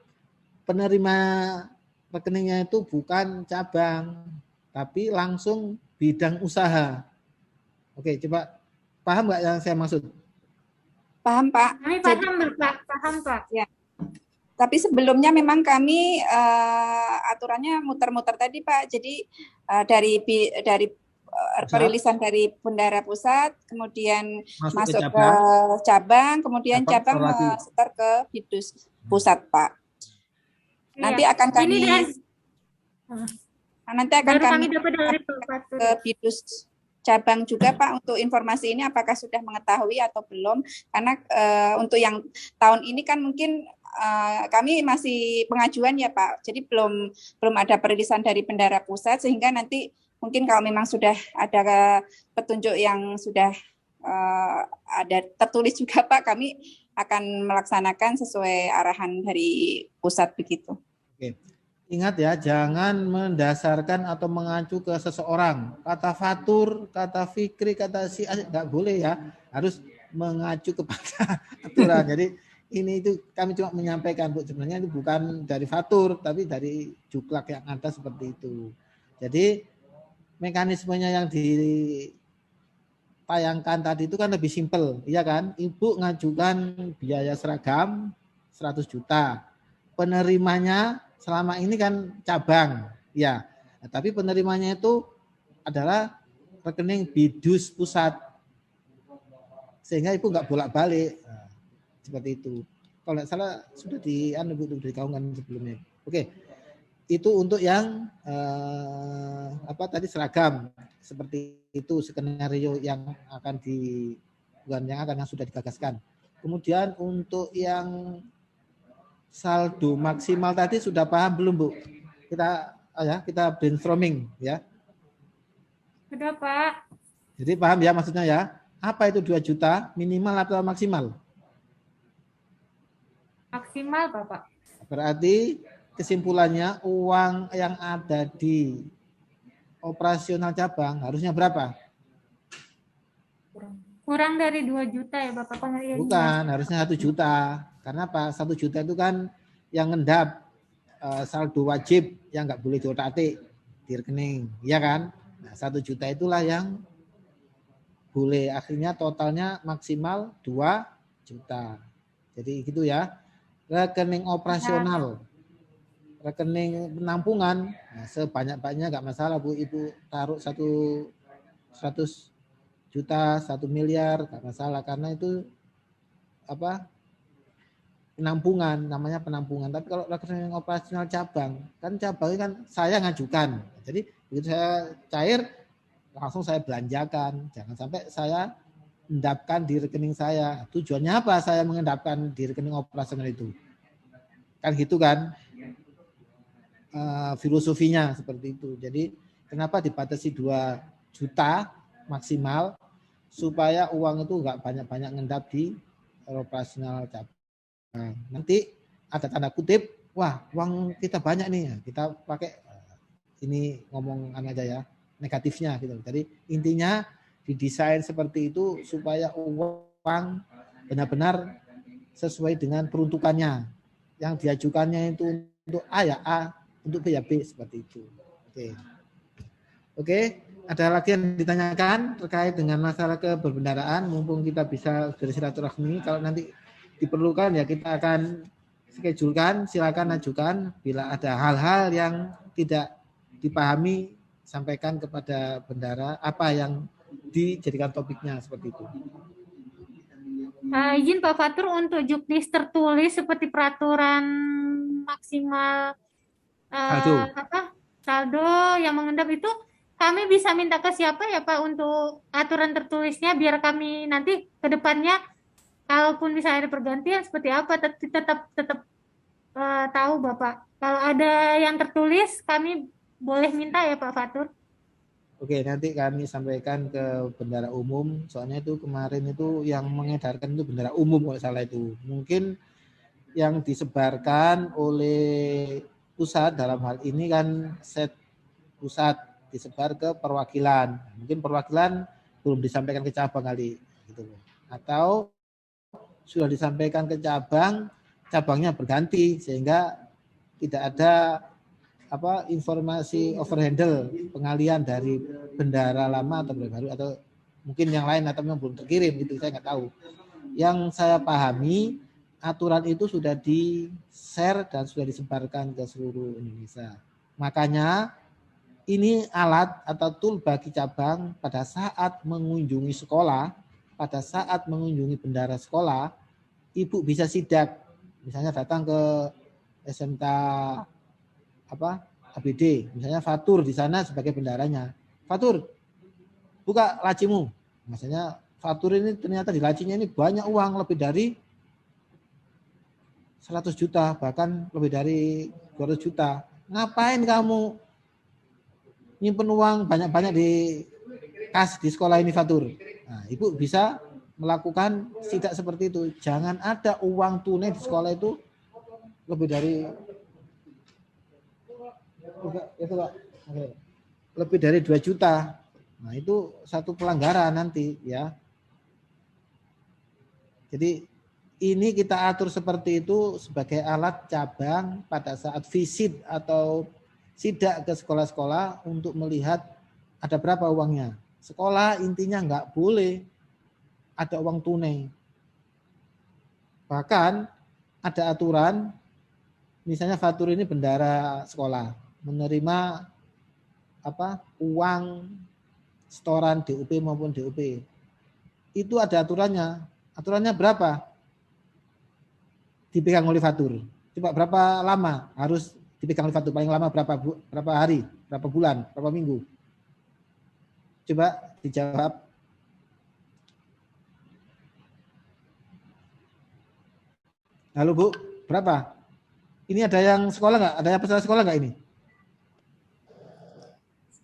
penerima rekeningnya itu bukan cabang, tapi langsung bidang usaha. Oke, coba paham nggak yang saya maksud? Paham, Pak. Kami Jadi, paham Bapak, paham Pak. ya. Tapi sebelumnya memang kami aturannya muter-muter tadi, Pak. Jadi dari perilisan dari Bendara Pusat, kemudian masuk ke cabang, kemudian cabang setor ke Bidus Pusat, Pak. Nanti akan kami kami dapat dari ke Bidus cabang juga Pak untuk informasi ini apakah sudah mengetahui atau belum, karena untuk yang tahun ini kan mungkin kami masih pengajuan ya Pak, jadi belum ada perilisan dari Bendara Pusat, sehingga nanti mungkin kalau memang sudah ada petunjuk yang sudah ada tertulis juga Pak, kami akan melaksanakan sesuai arahan dari pusat begitu. Oke. Ingat ya, jangan mendasarkan atau mengacu ke seseorang. Kata Fatur, kata Fikri, kata si nggak boleh ya. Harus mengacu kepada aturan. Jadi ini itu kami cuma menyampaikan Bu, sebenarnya itu bukan dari Fatur, tapi dari juklak yang ada seperti itu. Jadi mekanismenya yang ditayangkan tadi itu kan lebih simpel, iya kan? Ibu ngajukan biaya seragam 100 juta. Penerimanya selama ini kan cabang, ya. Nah, tapi penerimanya itu adalah rekening Bidus Pusat, sehingga ibu nggak bolak-balik, nah, seperti itu. Kalau nggak salah sudah digaungkan sebelumnya. Oke, itu untuk yang tadi seragam seperti itu skenario yang akan yang sudah digagaskan. Kemudian untuk yang saldo maksimal tadi sudah paham belum Bu? Kita brainstorming ya. Sudah Pak. Jadi paham ya maksudnya ya? Apa itu 2 juta minimal atau maksimal? Maksimal Bapak. Berarti kesimpulannya uang yang ada di operasional cabang harusnya berapa? Kurang dari 2 juta ya Bapak. Bukan, harusnya 1 juta. Karena apa? 1 juta itu kan yang ngendap saldo wajib yang nggak boleh diotak-atik di rekening, ya kan? Nah, 1 juta itulah yang boleh. Akhirnya totalnya maksimal 2 juta. Jadi gitu ya. Rekening operasional, rekening penampungan, nah, sebanyak-banyaknya nggak masalah Bu. Ibu taruh 100 juta, 1 miliar, nggak masalah. Karena itu penampungan, namanya penampungan. Tapi kalau rekening operasional cabang, kan cabangnya kan saya ngajukan. Jadi begitu saya cair, langsung saya belanjakan. Jangan sampai saya endapkan di rekening saya. Tujuannya apa saya mengendapkan di rekening operasional itu? Kan gitu kan? Filosofinya seperti itu. Jadi kenapa dibatasi 2 juta maksimal supaya uang itu nggak banyak-banyak ngendap di operasional cabang. Nah, nanti ada tanda kutip, wah uang kita banyak nih, kita pakai ini ngomong aja ya, negatifnya gitu. Jadi intinya didesain seperti itu supaya uang benar-benar sesuai dengan peruntukannya. Yang diajukannya itu untuk A ya A, untuk B ya B, seperti itu. Oke, ada lagi yang ditanyakan terkait dengan masalah keberbendaraan, mumpung kita bisa bersilaturahmi. Kalau nanti diperlukan ya kita akan schedulekan, silakan ajukan. Bila ada hal-hal yang tidak dipahami, sampaikan kepada bendara apa yang dijadikan topiknya seperti itu. Izin Pak Fatur, untuk juknis tertulis seperti peraturan maksimal saldo yang mengendap itu, kami bisa minta ke siapa ya Pak untuk aturan tertulisnya, biar kami nanti ke depannya kalaupun misalnya ada pergantian seperti apa tetap tahu Bapak. Kalau ada yang tertulis kami boleh minta ya Pak Fatur. Oke, nanti kami sampaikan ke bendara umum. Soalnya itu kemarin itu yang mengedarkan itu bendara umum kalau salah itu. Mungkin yang disebarkan oleh pusat dalam hal ini kan set pusat disebar ke perwakilan. Mungkin perwakilan belum disampaikan ke cabang kali gitu. Atau sudah disampaikan ke cabang, cabangnya berganti sehingga tidak ada informasi overhandle pengalian dari bendara lama atau bendara baru atau mungkin yang lain atau yang belum terkirim gitu, saya nggak tahu. Yang saya pahami aturan itu sudah di-share dan sudah disebarkan ke seluruh Indonesia. Makanya ini alat atau tool bagi cabang pada saat mengunjungi sekolah, pada saat mengunjungi bendara sekolah, ibu bisa sidak, misalnya datang ke SMK ABD, misalnya Fatur di sana sebagai bendaranya. Fatur, buka lacimu. Misalnya Fatur ini ternyata di lacinya ini banyak uang lebih dari 100 juta, bahkan lebih dari 200 juta. Ngapain kamu nyimpen uang banyak-banyak di kas di sekolah ini Fatur? Nah, ibu bisa melakukan sidak seperti itu. Jangan ada uang tunai di sekolah itu lebih dari lebih dari 2 juta. Nah, itu satu pelanggaran nanti ya. Jadi ini kita atur seperti itu sebagai alat cabang pada saat visit atau sidak ke sekolah-sekolah untuk melihat ada berapa uangnya. Sekolah intinya nggak boleh ada uang tunai. Bahkan ada aturan, misalnya Fatur ini bendara sekolah menerima uang setoran DUP maupun DUP. Itu ada aturannya. Aturannya berapa? Dipegang oleh Fatur. Coba berapa lama harus dipegang oleh Fatur? Paling lama berapa hari, berapa bulan, berapa minggu? Coba dijawab. Halo Bu, berapa? Ini ada yang sekolah nggak? Ada yang peserta sekolah nggak ini?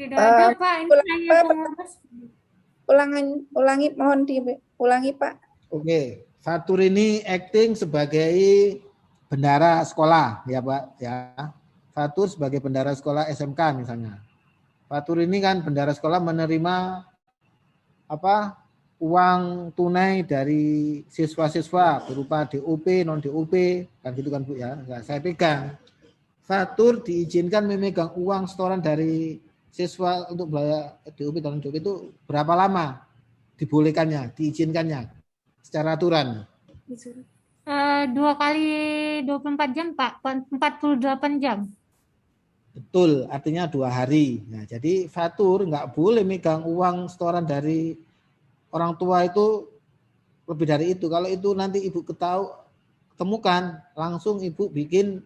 Tidak ada Pak, ini saya pengurus. Ulangi, mohon diulangi Pak. Oke, Fatur ini acting sebagai bendara sekolah ya Pak ya. Fatur sebagai bendara sekolah SMK misalnya. Fatur ini kan bendara sekolah menerima uang tunai dari siswa-siswa berupa DUP, non DUP, kan gitu kan Bu ya. Nah, saya pegang. Fatur diizinkan memegang uang setoran dari siswa untuk belanja DUP dan non DUP itu berapa lama dibolehkannya, diizinkannya secara aturan? 2 kali 24 jam Pak, 48 jam. Betul, artinya 2 hari. Nah, jadi Fatur nggak boleh megang uang setoran dari orang tua itu lebih dari itu. Kalau itu nanti ibu temukan, langsung ibu bikin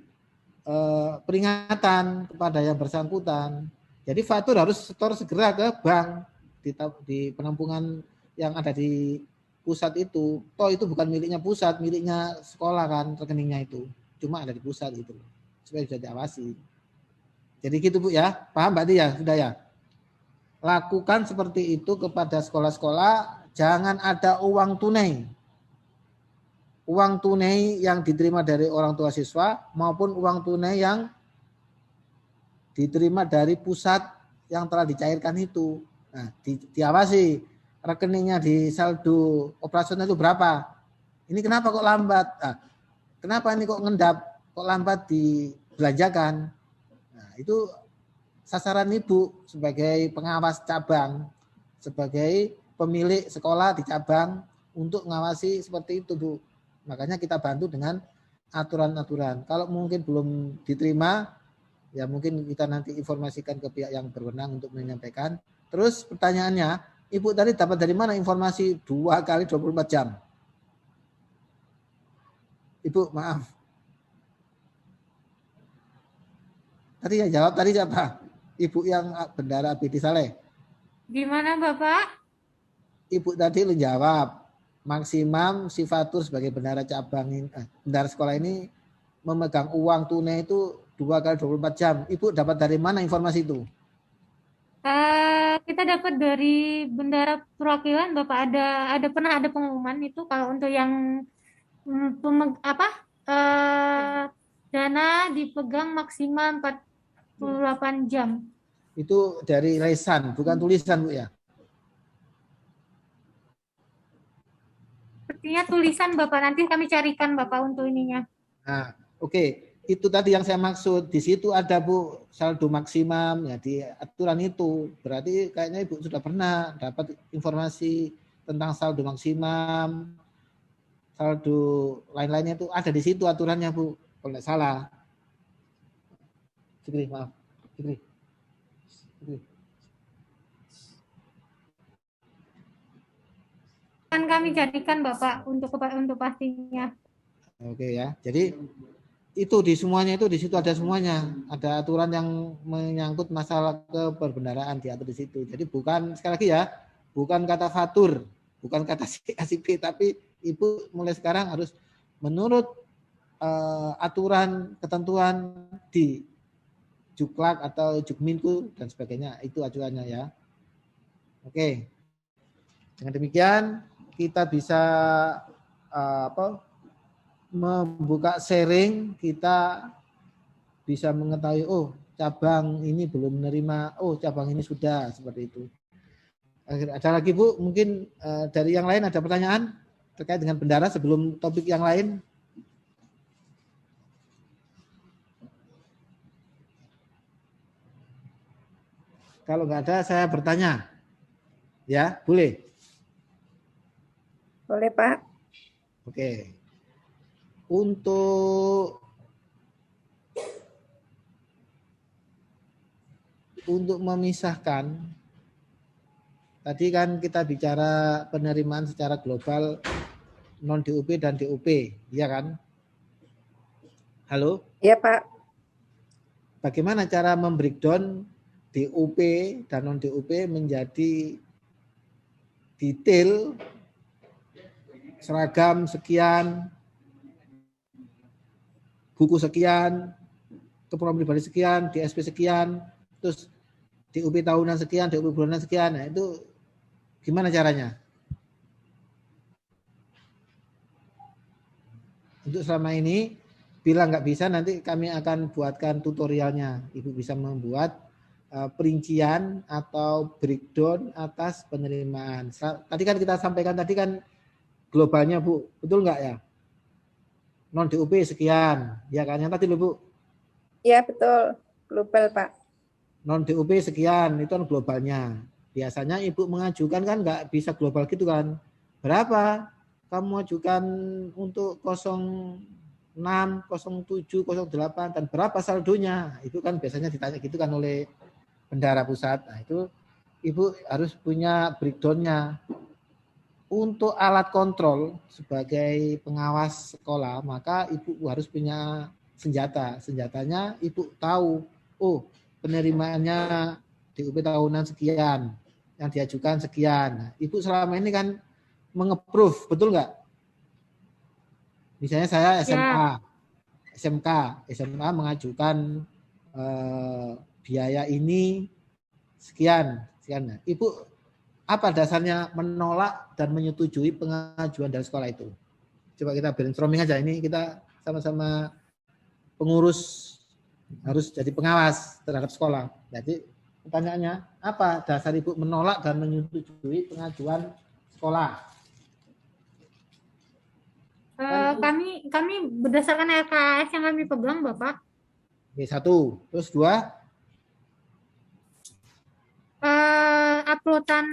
peringatan kepada yang bersangkutan. Jadi Fatur harus setor segera ke bank di penampungan yang ada di pusat itu. Toh itu bukan miliknya pusat, miliknya sekolah kan rekeningnya itu. Cuma ada di pusat itu. Supaya bisa diawasi. Jadi gitu Bu ya. Paham Mbak Tia? Sudah ya? Lakukan seperti itu kepada sekolah-sekolah. Jangan ada uang tunai. Uang tunai yang diterima dari orang tua siswa maupun uang tunai yang diterima dari pusat yang telah dicairkan itu. Nah, diawasi rekeningnya di saldo operasional itu berapa. Ini kenapa kok lambat? Nah, kenapa ini kok ngendap? Kok lambat dibelanjakan? Nah, itu sasaran ibu sebagai pengawas cabang, sebagai pemilik sekolah di cabang untuk mengawasi seperti itu Bu. Makanya kita bantu dengan aturan-aturan. Kalau mungkin belum diterima, ya mungkin kita nanti informasikan ke pihak yang berwenang untuk menyampaikan. Terus pertanyaannya, Ibu tadi dapat dari mana informasi 2 kali 24 jam? Ibu, maaf. Tadi yang jawab tadi siapa? Ibu yang bendara ABD Saleh. Gimana Bapak? Ibu tadi lu jawab. Maksimum si Fatur sebagai bendara cabang bendara sekolah ini memegang uang tunai itu 2 kali 24 jam. Ibu dapat dari mana informasi itu? Kita dapat dari Bendara Perwakilan Bapak, pernah ada pengumuman itu kalau untuk yang dana dipegang maksimal 48 jam. Itu dari lesan, bukan tulisan, Bu ya? Sepertinya tulisan Bapak, nanti kami carikan Bapak untuk ininya. Nah, oke. Itu tadi yang saya maksud. Di situ ada, Bu, saldo maksimum ya di aturan itu. Berarti kayaknya Ibu sudah pernah dapat informasi tentang saldo maksimum, saldo lain-lainnya itu ada di situ aturannya, Bu. Kalau tidak salah. Fikri, maaf. Fikri. Akan kami carikan Bapak untuk pastinya. Oke ya. Jadi itu di semuanya itu di situ ada semuanya. Ada aturan yang menyangkut masalah keperbendaraan diatur di situ. Jadi bukan, sekali lagi ya, bukan kata fatur, bukan kata CACP, tapi Ibu mulai sekarang harus menurut aturan ketentuan di Juklak atau Jukminku dan sebagainya. Itu aturannya ya. Oke. Dengan demikian kita bisa membuka sharing, kita bisa mengetahui, oh cabang ini belum menerima, oh cabang ini sudah, seperti itu. Ada lagi Bu, mungkin dari yang lain ada pertanyaan terkait dengan bendara sebelum topik yang lain? Kalau nggak ada, saya bertanya. Ya, boleh? Boleh, Pak. Oke. Untuk memisahkan, tadi kan kita bicara penerimaan secara global non DUP dan DUP, iya kan? Halo? Iya, Pak. Bagaimana cara membreakdown DUP dan non DUP menjadi detail, seragam sekian, buku sekian, keperluan pribadi sekian, DSP sekian, terus DUP tahunan sekian, DUP bulanan sekian. Nah, itu gimana caranya? Untuk selama ini, bila nggak bisa nanti kami akan buatkan tutorialnya. Ibu bisa membuat perincian atau breakdown atas penerimaan. Tadi kan kita sampaikan tadi kan globalnya, Bu. Betul nggak ya? Non DUP sekian, ya kan? Yang tadi loh, Bu. Iya, betul. Global, Pak. Non DUP sekian, itu kan globalnya. Biasanya Ibu mengajukan kan nggak bisa global gitu kan. Berapa kamu ajukan untuk 06, 07, 08, dan berapa saldonya? Itu kan biasanya ditanya gitu kan oleh bendara pusat. Nah, itu Ibu harus punya breakdown-nya. Untuk alat kontrol sebagai pengawas sekolah, maka Ibu harus punya senjata. Senjatanya Ibu tahu, oh penerimaannya DUP tahunan sekian, yang diajukan sekian. Nah, Ibu selama ini kan menge-approve, betul nggak? Misalnya saya SMA, SMA mengajukan biaya ini sekian. Nah, Ibu apa dasarnya menolak dan menyetujui pengajuan dari sekolah itu? Coba kita brainstorming aja, ini kita sama-sama pengurus, harus jadi pengawas terhadap sekolah. Jadi pertanyaannya, apa dasar Ibu menolak dan menyetujui pengajuan sekolah? Kami berdasarkan LKS yang kami pegang, Bapak. Oke, 1. Terus 2? Uploadan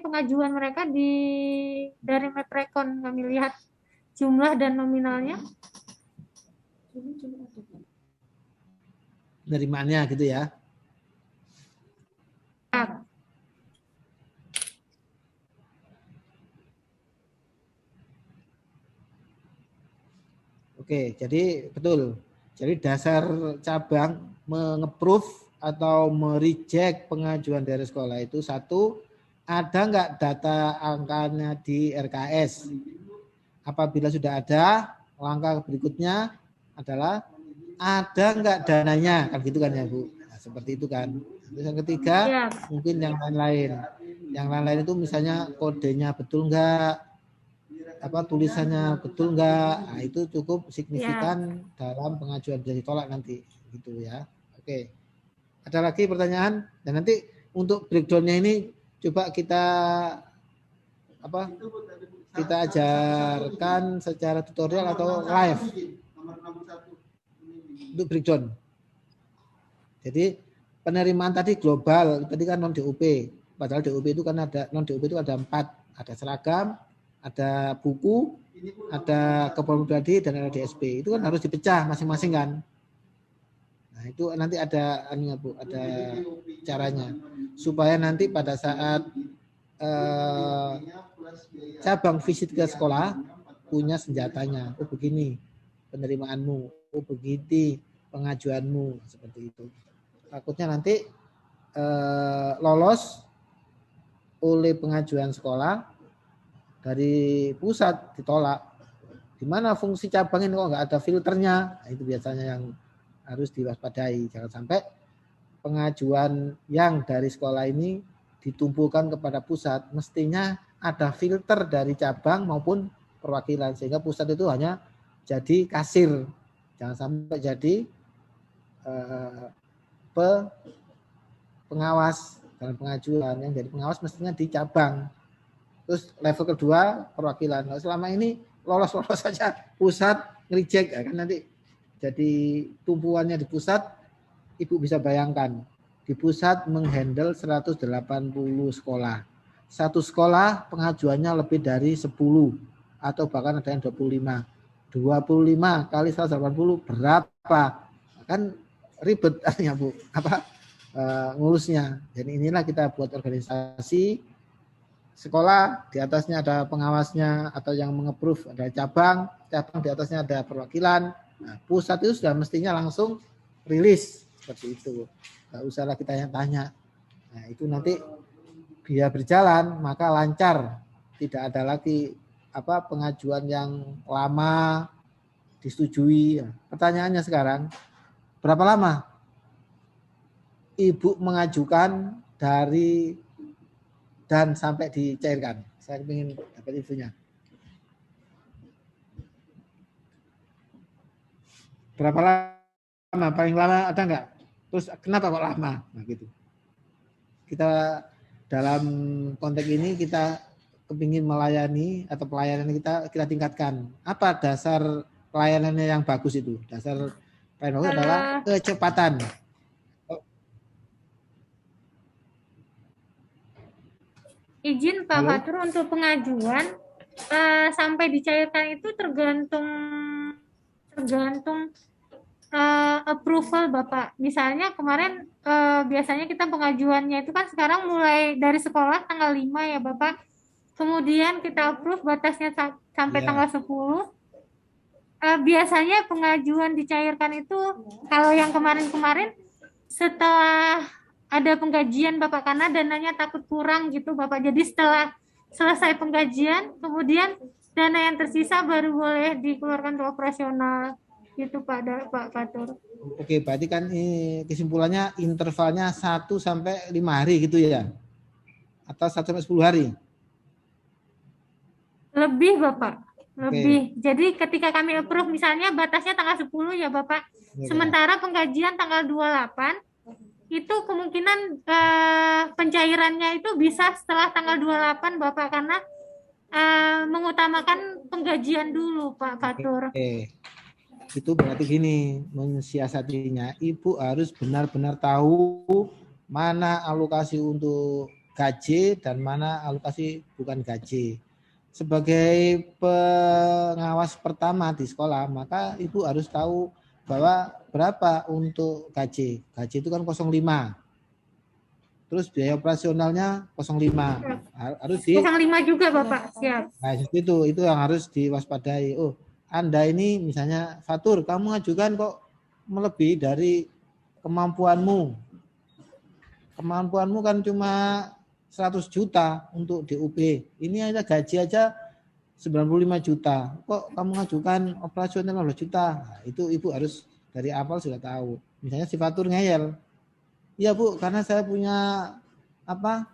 pengajuan mereka dari Maprecon, kami lihat jumlah dan nominalnya. Penerimaannya gitu ya. Oke, jadi betul. Jadi dasar cabang menge-approve atau mereject pengajuan dari sekolah itu, 1, ada nggak data angkanya di RKS? Apabila sudah ada, langkah berikutnya adalah ada nggak dananya, kan gitu kan ya Bu. Nah, seperti itu kan. Terus yang ketiga, Siap. mungkin yang lain-lain. Yang lain-lain itu misalnya kodenya betul enggak, tulisannya betul enggak. Nah, itu cukup signifikan dalam pengajuan bisa ditolak nanti gitu ya. Oke. Ada lagi pertanyaan? Dan nanti untuk breakdown-nya ini coba kita ajarkan secara tutorial atau live untuk breakdown. Jadi penerimaan tadi global, tadi kan non DUP. Padahal DUP itu kan ada non DUP itu ada 4, ada seragam, ada buku, ada keperluan pribadi dan ada DSP. Itu kan harus dipecah masing-masing kan. Nah, itu nanti ada Bu, ada caranya supaya nanti pada saat cabang visit ke sekolah punya senjatanya. Oh begini penerimaanmu, oh begini pengajuanmu, seperti itu. Takutnya nanti lolos oleh pengajuan sekolah dari pusat ditolak. Di mana fungsi cabang ini kok nggak ada filternya? Nah, itu biasanya yang harus diwaspadai. Jangan sampai pengajuan yang dari sekolah ini ditumpukan kepada pusat, mestinya ada filter dari cabang maupun perwakilan sehingga pusat itu hanya jadi kasir, jangan sampai jadi pengawas dalam pengajuan. Yang jadi pengawas mestinya di cabang. Terus level kedua perwakilan. Nah, selama ini lolos saja pusat ngereject ya kan, nanti jadi tumpuannya di pusat. Ibu bisa bayangkan di pusat menghandle 180 sekolah. Satu sekolah pengajuannya lebih dari 10 atau bahkan ada yang 25. 25 kali 180 berapa? Kan ribet artinya Bu, ngurusnya. Jadi inilah kita buat organisasi sekolah, di atasnya ada pengawasnya atau yang meng-approve ada cabang di atasnya ada perwakilan. Nah, pusat itu sudah mestinya langsung rilis seperti itu. Nggak usahlah kita yang tanya. Nah, itu nanti biar berjalan maka lancar, tidak ada lagi pengajuan yang lama disetujui. Pertanyaannya sekarang, berapa lama Ibu mengajukan dari dan sampai dicairkan? Saya ingin dapat infonya. Berapa lama? Paling lama ada enggak? Terus kenapa kok lama? Nah, gitu. Kita dalam konteks ini kita kepingin melayani atau pelayanan kita tingkatkan. Apa dasar pelayanannya yang bagus itu? Dasar pelayanan adalah kecepatan. Izin Pak Fatur, untuk pengajuan sampai dicairkan itu tergantung approval Bapak. Misalnya kemarin biasanya kita pengajuannya itu kan sekarang mulai dari sekolah tanggal 5 ya Bapak. Kemudian kita approve batasnya sampai tanggal 10. Biasanya pengajuan dicairkan itu kalau yang kemarin-kemarin setelah ada penggajian Bapak, karena dananya takut kurang gitu Bapak. Jadi setelah selesai penggajian, kemudian dana yang tersisa baru boleh dikeluarkan untuk operasional gitu Pak Fatur. Oke, berarti kan kesimpulannya intervalnya 1 sampai 5 hari gitu ya? Atau 1 sampai 10 hari? Lebih Bapak, lebih. Jadi ketika kami approve misalnya batasnya tanggal 10 ya Bapak. Sementara penggajian tanggal 28, itu kemungkinan pencairannya itu bisa setelah tanggal 28 Bapak, karena mengutamakan penggajian dulu Pak Fatur. Itu berarti gini, mensiasatinya Ibu harus benar-benar tahu mana alokasi untuk gaji dan mana alokasi bukan gaji. Sebagai pengawas pertama di sekolah, maka Ibu harus tahu bahwa berapa untuk gaji. Gaji itu kan 05. Terus biaya operasionalnya 05. Harus 05 juga Bapak, siap. Nah, itu yang harus diwaspadai. Oh, Anda ini misalnya Fatur, kamu ngajukan kok melebihi dari kemampuanmu. Kemampuanmu kan cuma 100 juta untuk DUP. Ini aja gaji aja 95 juta. Kok kamu ngajukan operasional 15 juta? Nah, itu Ibu harus dari awal sudah tahu. Misalnya si Fatur ngeyel. Iya Bu, karena saya punya apa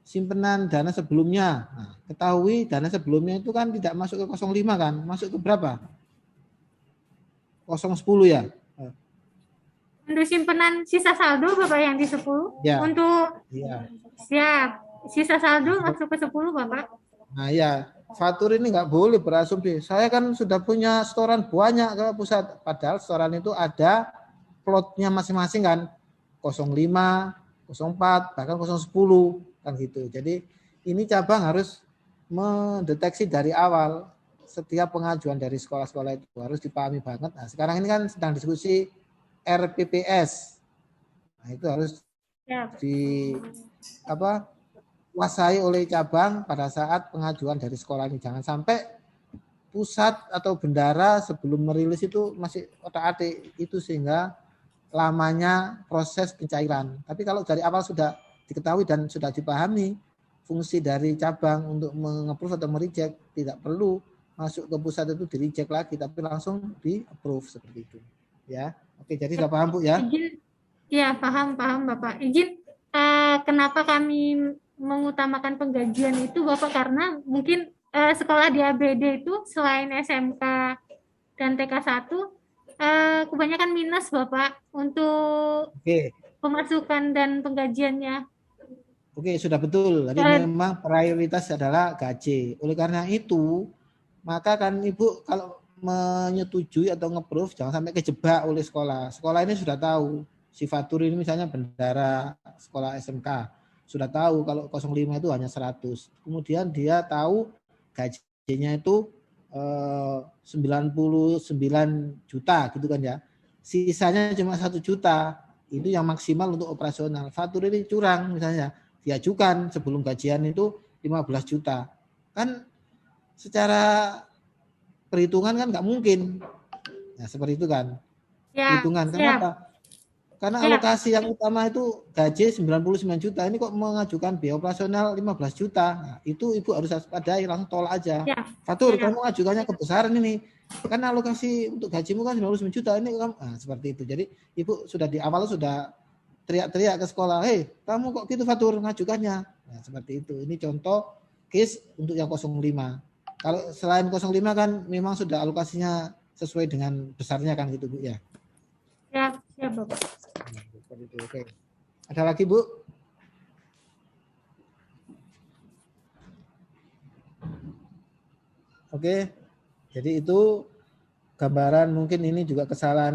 simpenan dana sebelumnya. Nah, ketahui dana sebelumnya itu kan tidak masuk ke 05 kan, masuk ke berapa? 010 ya. Untuk simpenan sisa saldo Bapak yang di 10. Ya. Untuk Iya. siap. Sisa saldo masuk ke 10 Bapak. Nah ya, Fatur ini nggak boleh berasumsi. Saya kan sudah punya setoran banyak ke pusat. Padahal setoran itu ada plotnya masing-masing kan. 05, 04, bahkan 010 kan gitu. Jadi ini cabang harus mendeteksi dari awal setiap pengajuan dari sekolah-sekolah itu harus dipahami banget. Nah, sekarang ini kan sedang diskusi RPPS. Nah, itu harus kuasai oleh cabang pada saat pengajuan dari sekolah ini. Jangan sampai pusat atau bendara sebelum merilis itu masih otak-atik itu, sehingga lamanya proses pencairan. Tapi kalau dari awal sudah diketahui dan sudah dipahami fungsi dari cabang untuk meng-approve atau mereject, tidak perlu masuk ke pusat itu di-reject lagi, tapi langsung di-approve seperti itu. Ya, oke, jadi sudah paham Bu ya? Ya, paham Bapak. Izin, kenapa kami mengutamakan penggajian itu Bapak, karena mungkin sekolah di ABD itu selain SMK dan TK1 kebanyakan minus Bapak untuk pemasukan dan penggajiannya. Oke, sudah betul. Jadi memang prioritas adalah gaji. Oleh karena itu, maka kan Ibu kalau menyetujui atau nge-approve jangan sampai kejebak oleh sekolah. Sekolah ini sudah tahu, si Fatur ini misalnya bendara sekolah SMK, sudah tahu kalau 05 itu hanya 100. Kemudian dia tahu gajinya itu 99 juta gitu kan ya. Sisanya cuma 1 juta. Itu yang maksimal untuk operasional. Fatur ini curang misalnya, diajukan sebelum gajian itu 15 juta. Kan secara perhitungan kan nggak mungkin. Nah, seperti itu kan. Ya, perhitungan. Kenapa? Karena alokasi yang utama itu gaji 99 juta. Ini kok mengajukan biaya operasional 15 juta. Nah, itu Ibu harus waspadai, langsung tolak aja. Fatur, kamu ajukannya kebesaran ini. Karena alokasi untuk gajimu kan 99 juta. Ini kamu, nah, seperti itu. Jadi Ibu sudah di awal sudah teriak-teriak ke sekolah, hei kamu kok gitu Fatur ngajukannya. Nah, seperti itu. Ini contoh case untuk yang 05. Kalau selain 05 kan memang sudah alokasinya sesuai dengan besarnya kan gitu Bu ya. Ya, Bapak. Oke. Ada lagi Bu? Oke. Jadi itu gambaran, mungkin ini juga kesalahan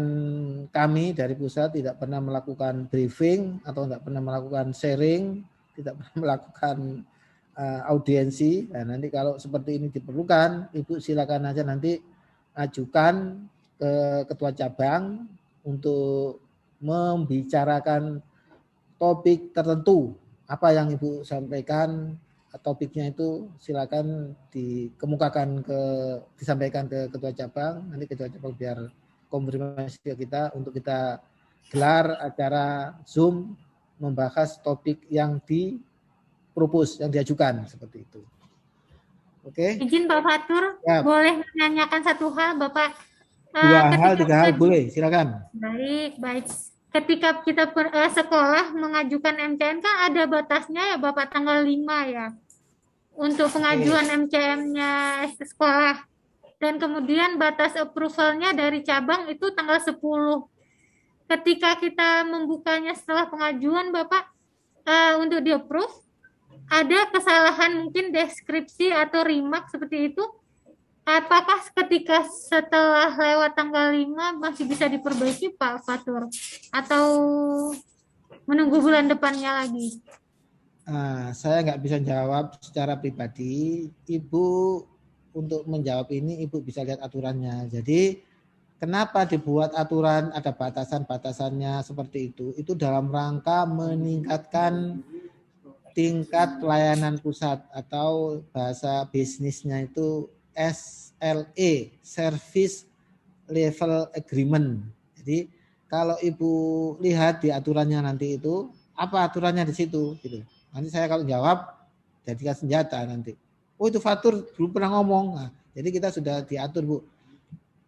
kami dari pusat, tidak pernah melakukan briefing atau tidak pernah melakukan sharing, tidak pernah melakukan audiensi. Nah, nanti kalau seperti ini diperlukan, Ibu silakan aja nanti ajukan ke ketua cabang untuk membicarakan topik tertentu. Apa yang Ibu sampaikan, topiknya itu silakan disampaikan ke ketua cabang. Nanti ketua cabang biar konfirmasi ke kita untuk kita gelar acara Zoom membahas topik yang propose, yang diajukan seperti itu. Oke. Izin Pak Fatur, ya. Boleh menanyakan satu hal Bapak? 2 hal, 3 hal boleh, silakan. Baik. Ketika kita sekolah mengajukan MCM kan ada batasnya ya Bapak, tanggal 5 ya. Untuk pengajuan MCM-nya sekolah. Dan kemudian batas approval-nya dari cabang itu tanggal 10. Ketika kita membukanya setelah pengajuan Bapak, untuk di-approve, ada kesalahan mungkin deskripsi atau remark seperti itu, apakah ketika setelah lewat tanggal 5 masih bisa diperbaiki Pak Fatur, atau menunggu bulan depannya lagi? Saya nggak bisa jawab secara pribadi. Ibu untuk menjawab ini Ibu bisa lihat aturannya. Jadi kenapa dibuat aturan ada batasan-batasannya seperti itu? Itu dalam rangka meningkatkan tingkat pelayanan pusat, atau bahasa bisnisnya itu SLA, Service Level Agreement. Jadi kalau Ibu lihat di aturannya nanti itu, apa aturannya di situ gitu. Nanti saya kalau jawab jadikan senjata nanti. Oh itu Fatur dulu pernah ngomong. Nah, jadi kita sudah diatur Bu.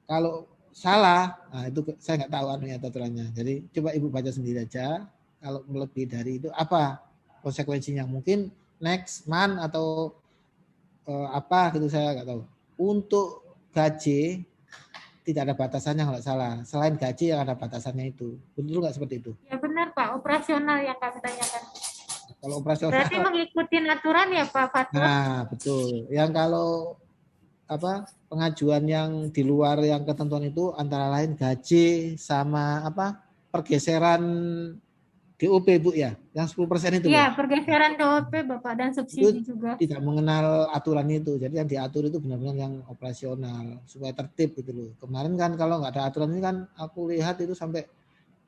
Kalau salah, nah itu saya nggak tahu aturannya. Jadi coba Ibu baca sendiri aja. Kalau melebihi dari itu apa konsekuensinya? Mungkin next month atau apa gitu saya nggak tahu. Untuk gaji tidak ada batasannya kalau salah. Selain gaji yang ada batasannya itu. Betul nggak seperti itu? Ya benar Pak, operasional yang kami tanyakan. Kalau operasional. Berarti mengikuti aturan ya Pak Fatur? Nah, betul. Yang kalau apa pengajuan yang di luar yang ketentuan itu antara lain gaji sama apa pergeseran DOP Bu ya, yang 10% itu Iya, Bu. pergeseran DOP Bapak dan subsidi Itu juga. tidak mengenal aturan itu. Jadi yang diatur itu benar-benar yang operasional supaya tertib gitu loh. Kemarin kan kalau nggak ada aturan ini kan aku lihat itu sampai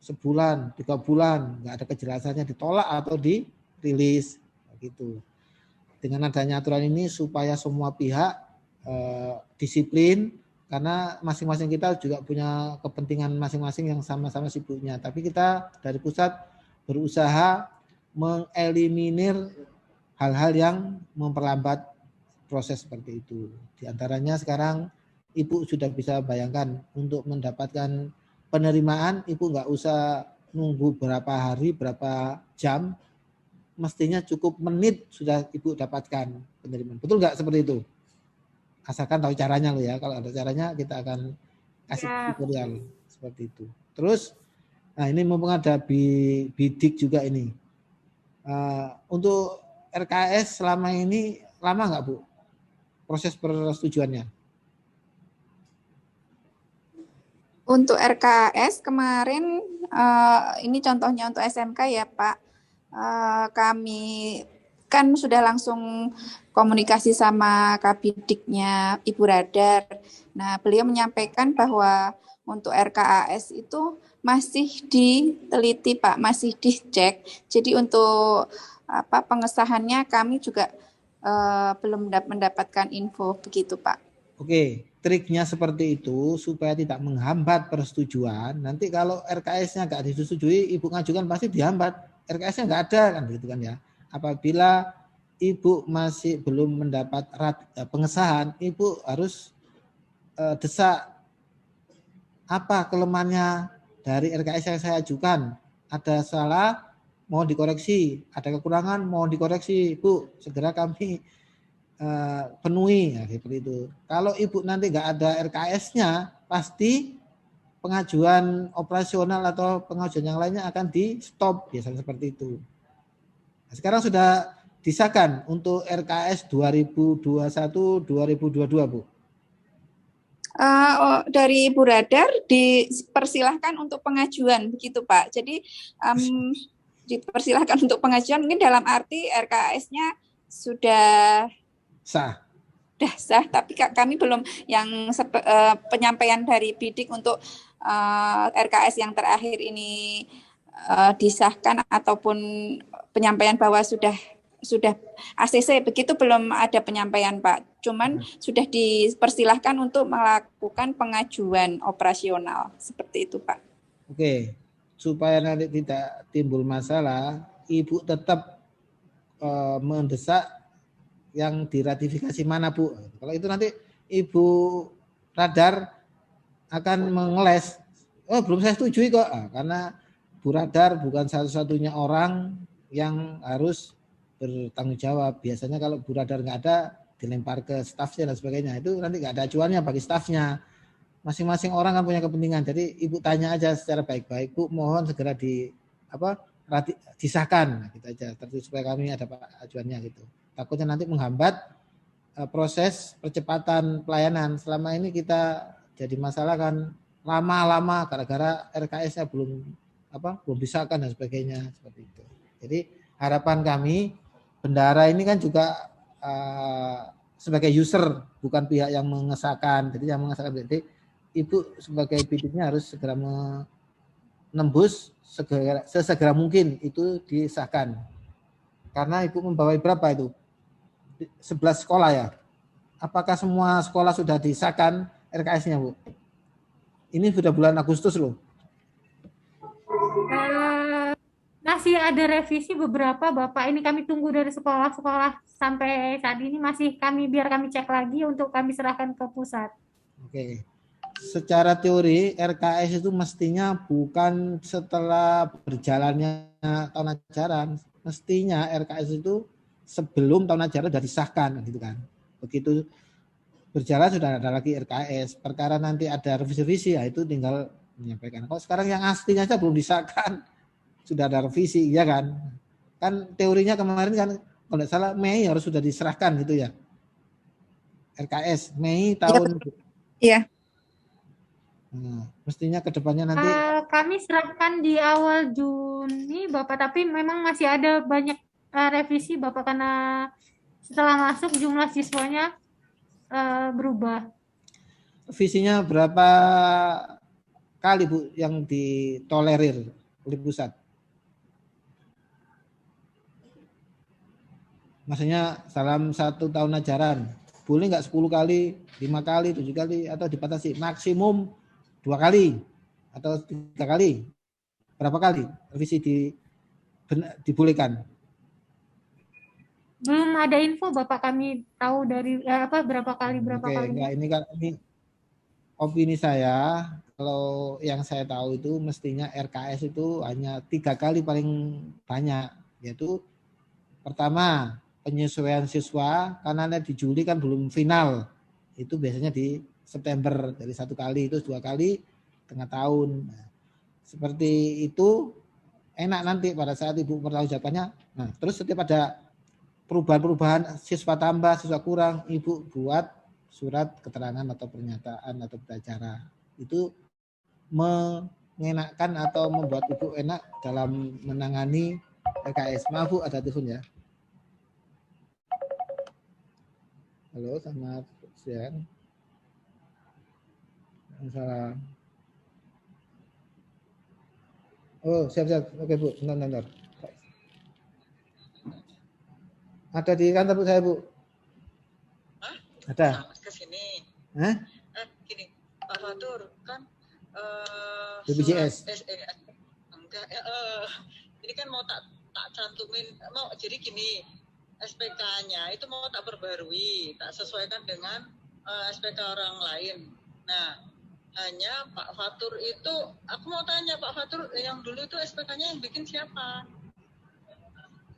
sebulan, 3 bulan nggak ada kejelasannya ditolak atau dirilis gitu. Dengan adanya aturan ini supaya semua pihak disiplin karena masing-masing kita juga punya kepentingan masing-masing yang sama-sama sibuknya. Tapi kita dari pusat berusaha mengeliminir hal-hal yang memperlambat proses seperti itu. Di antaranya sekarang Ibu sudah bisa bayangkan untuk mendapatkan penerimaan Ibu nggak usah nunggu berapa hari, berapa jam, mestinya cukup menit sudah Ibu dapatkan penerimaan. Betul nggak seperti itu? Asalkan tahu caranya loh ya. Kalau ada caranya kita akan kasih tutorial seperti itu. Terus, nah ini mumpung ada bidik juga ini. Untuk RKS selama ini lama nggak Bu? Proses persetujuannya? Untuk RKS kemarin ini contohnya untuk SMK ya Pak. Kami kan sudah langsung komunikasi sama Kabidiknya Ibu Radar. Nah, beliau menyampaikan bahwa untuk RKAS itu masih diteliti Pak, masih dicek. Jadi untuk apa pengesahannya kami juga belum mendapatkan info begitu Pak. Oke, triknya seperti itu supaya tidak menghambat persetujuan. Nanti kalau RKS-nya nggak disetujui, Ibu ngajukan pasti dihambat. RKS-nya nggak ada kan gitu kan ya. Apabila Ibu masih belum mendapat pengesahan, Ibu harus desak apa kelemahannya dari RKS yang saya ajukan. Ada salah, mohon dikoreksi. Ada kekurangan, mohon dikoreksi. Bu, segera kami penuhi. Ya, seperti itu. Kalau Ibu nanti nggak ada RKS-nya, pasti pengajuan operasional atau pengajuan yang lainnya akan di stop. Biasanya seperti itu. Sekarang sudah disahkan untuk RKS 2021-2022, Bu. Dari Ibu Radar dipersilahkan untuk pengajuan, begitu Pak. Jadi dipersilahkan untuk pengajuan, mungkin dalam arti RKS-nya sudah sah. Sudah sah, tapi kami belum yang penyampaian dari bidik untuk RKS yang terakhir ini disahkan ataupun penyampaian bahwa sudah ACC, begitu belum ada penyampaian Pak. Cuman sudah dipersilahkan untuk melakukan pengajuan operasional seperti itu Pak. Oke, supaya nanti tidak timbul masalah, Ibu tetap mendesak yang diratifikasi mana Bu. Kalau itu nanti Ibu Radar akan mengeles. Oh belum saya setujui kok, karena Bu Radar bukan satu-satunya orang yang harus bertanggung jawab. Biasanya kalau Bu Radar nggak ada, dilempar ke stafnya dan sebagainya. Itu nanti nggak ada acuannya bagi stafnya. Masing-masing orang kan punya kepentingan. Jadi Ibu tanya aja secara baik-baik, Bu mohon segera disahkan, gitu aja. Terus supaya kami ada acuannya gitu. Takutnya nanti menghambat proses percepatan pelayanan. Selama ini kita jadi masalah kan lama-lama gara-gara RKS-nya belum disahkan dan sebagainya seperti itu. Jadi harapan kami bendahara ini kan juga sebagai user, bukan pihak yang mengesahkan. Jadi yang mengesahkan berarti Ibu sebagai bidiknya harus segera menembus sesegera mungkin itu disahkan. Karena Ibu membawai berapa itu? 11 sekolah ya. Apakah semua sekolah sudah disahkan RKS-nya, Bu? Ini sudah bulan Agustus loh. Masih ada revisi beberapa Bapak. Ini kami tunggu dari sekolah-sekolah sampai saat ini biar kami cek lagi untuk kami serahkan ke pusat. Oke. secara teori RKS itu mestinya bukan setelah berjalannya tahun ajaran, mestinya RKS itu sebelum tahun ajaran sudah disahkan gitu kan. Begitu berjalan sudah ada lagi RKS. Perkara nanti ada revisi-revisi ya itu tinggal menyampaikan. Kok sekarang yang aslinya aja belum disahkan sudah ada revisi, ya kan? Kan teorinya kemarin kan kalau tidak salah Mei harus sudah diserahkan gitu ya. RKS Mei tahun. Iya. Nah, mestinya kedepannya nanti. Kami serahkan di awal Juni, Bapak, tapi memang masih ada banyak revisi, Bapak, karena setelah masuk jumlah siswanya berubah. Visinya berapa kali Bu yang ditolerir oleh pusat? Maksudnya dalam 1 tahun ajaran, boleh nggak 10 kali, 5 kali, 7 kali, atau dibatasi maksimum 2 kali atau 3 kali? Berapa kali revisi dibolehkan? Belum ada info, Bapak, kami tahu dari berapa kali. Enggak, ini opini saya, kalau yang saya tahu itu mestinya RKS itu hanya 3 kali paling banyak, yaitu pertama penyesuaian siswa karena di Juli kan belum final, itu biasanya di September, dari 1 kali itu 2 kali tengah tahun. Nah, seperti itu enak nanti pada saat Ibu pertanggungjawabannya. Nah, terus setiap ada perubahan siswa tambah, siswa kurang, Ibu buat surat keterangan atau pernyataan atau berita itu mengenakkan atau membuat Ibu enak dalam menangani RKS. Maaf Bu, ada telepon ya. Halo, selamat siang. Salam. Oh, siap. Oke Bu, bentar. Ada di kantor Bu saya Bu. Hah? Ada. Ke sini. Hah? Gini, Pak Fatur kan BPJS. Enggak, ini kan mau tak cantumin, jadi gini, SPK-nya itu mau tak perbarui, tak sesuaikan dengan SPK orang lain. Nah, hanya Pak Fatur itu, aku mau tanya Pak Fatur, yang dulu itu SPK-nya yang bikin siapa?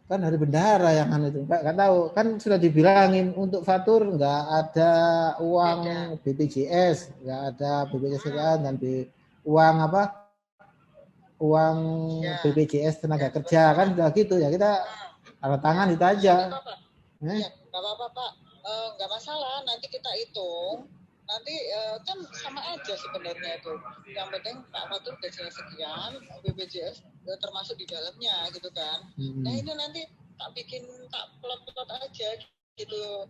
Kan hari bendahara yang itu, Pak, nggak tahu. Kan sudah dibilangin untuk Fatur nggak ada uang BPJS, nggak ada BPJS dan uang apa? Uang BPJS tenaga kerja kan sudah gitu ya, kita tanda tangan itu aja. Nggak apa-apa Pak, nggak masalah, nanti kita hitung. Nanti kan sama aja sebenarnya itu. Yang penting Pak Fatur gajinya sekian, BPJS termasuk di dalamnya gitu kan. Nah ini nanti tak plot aja gitu,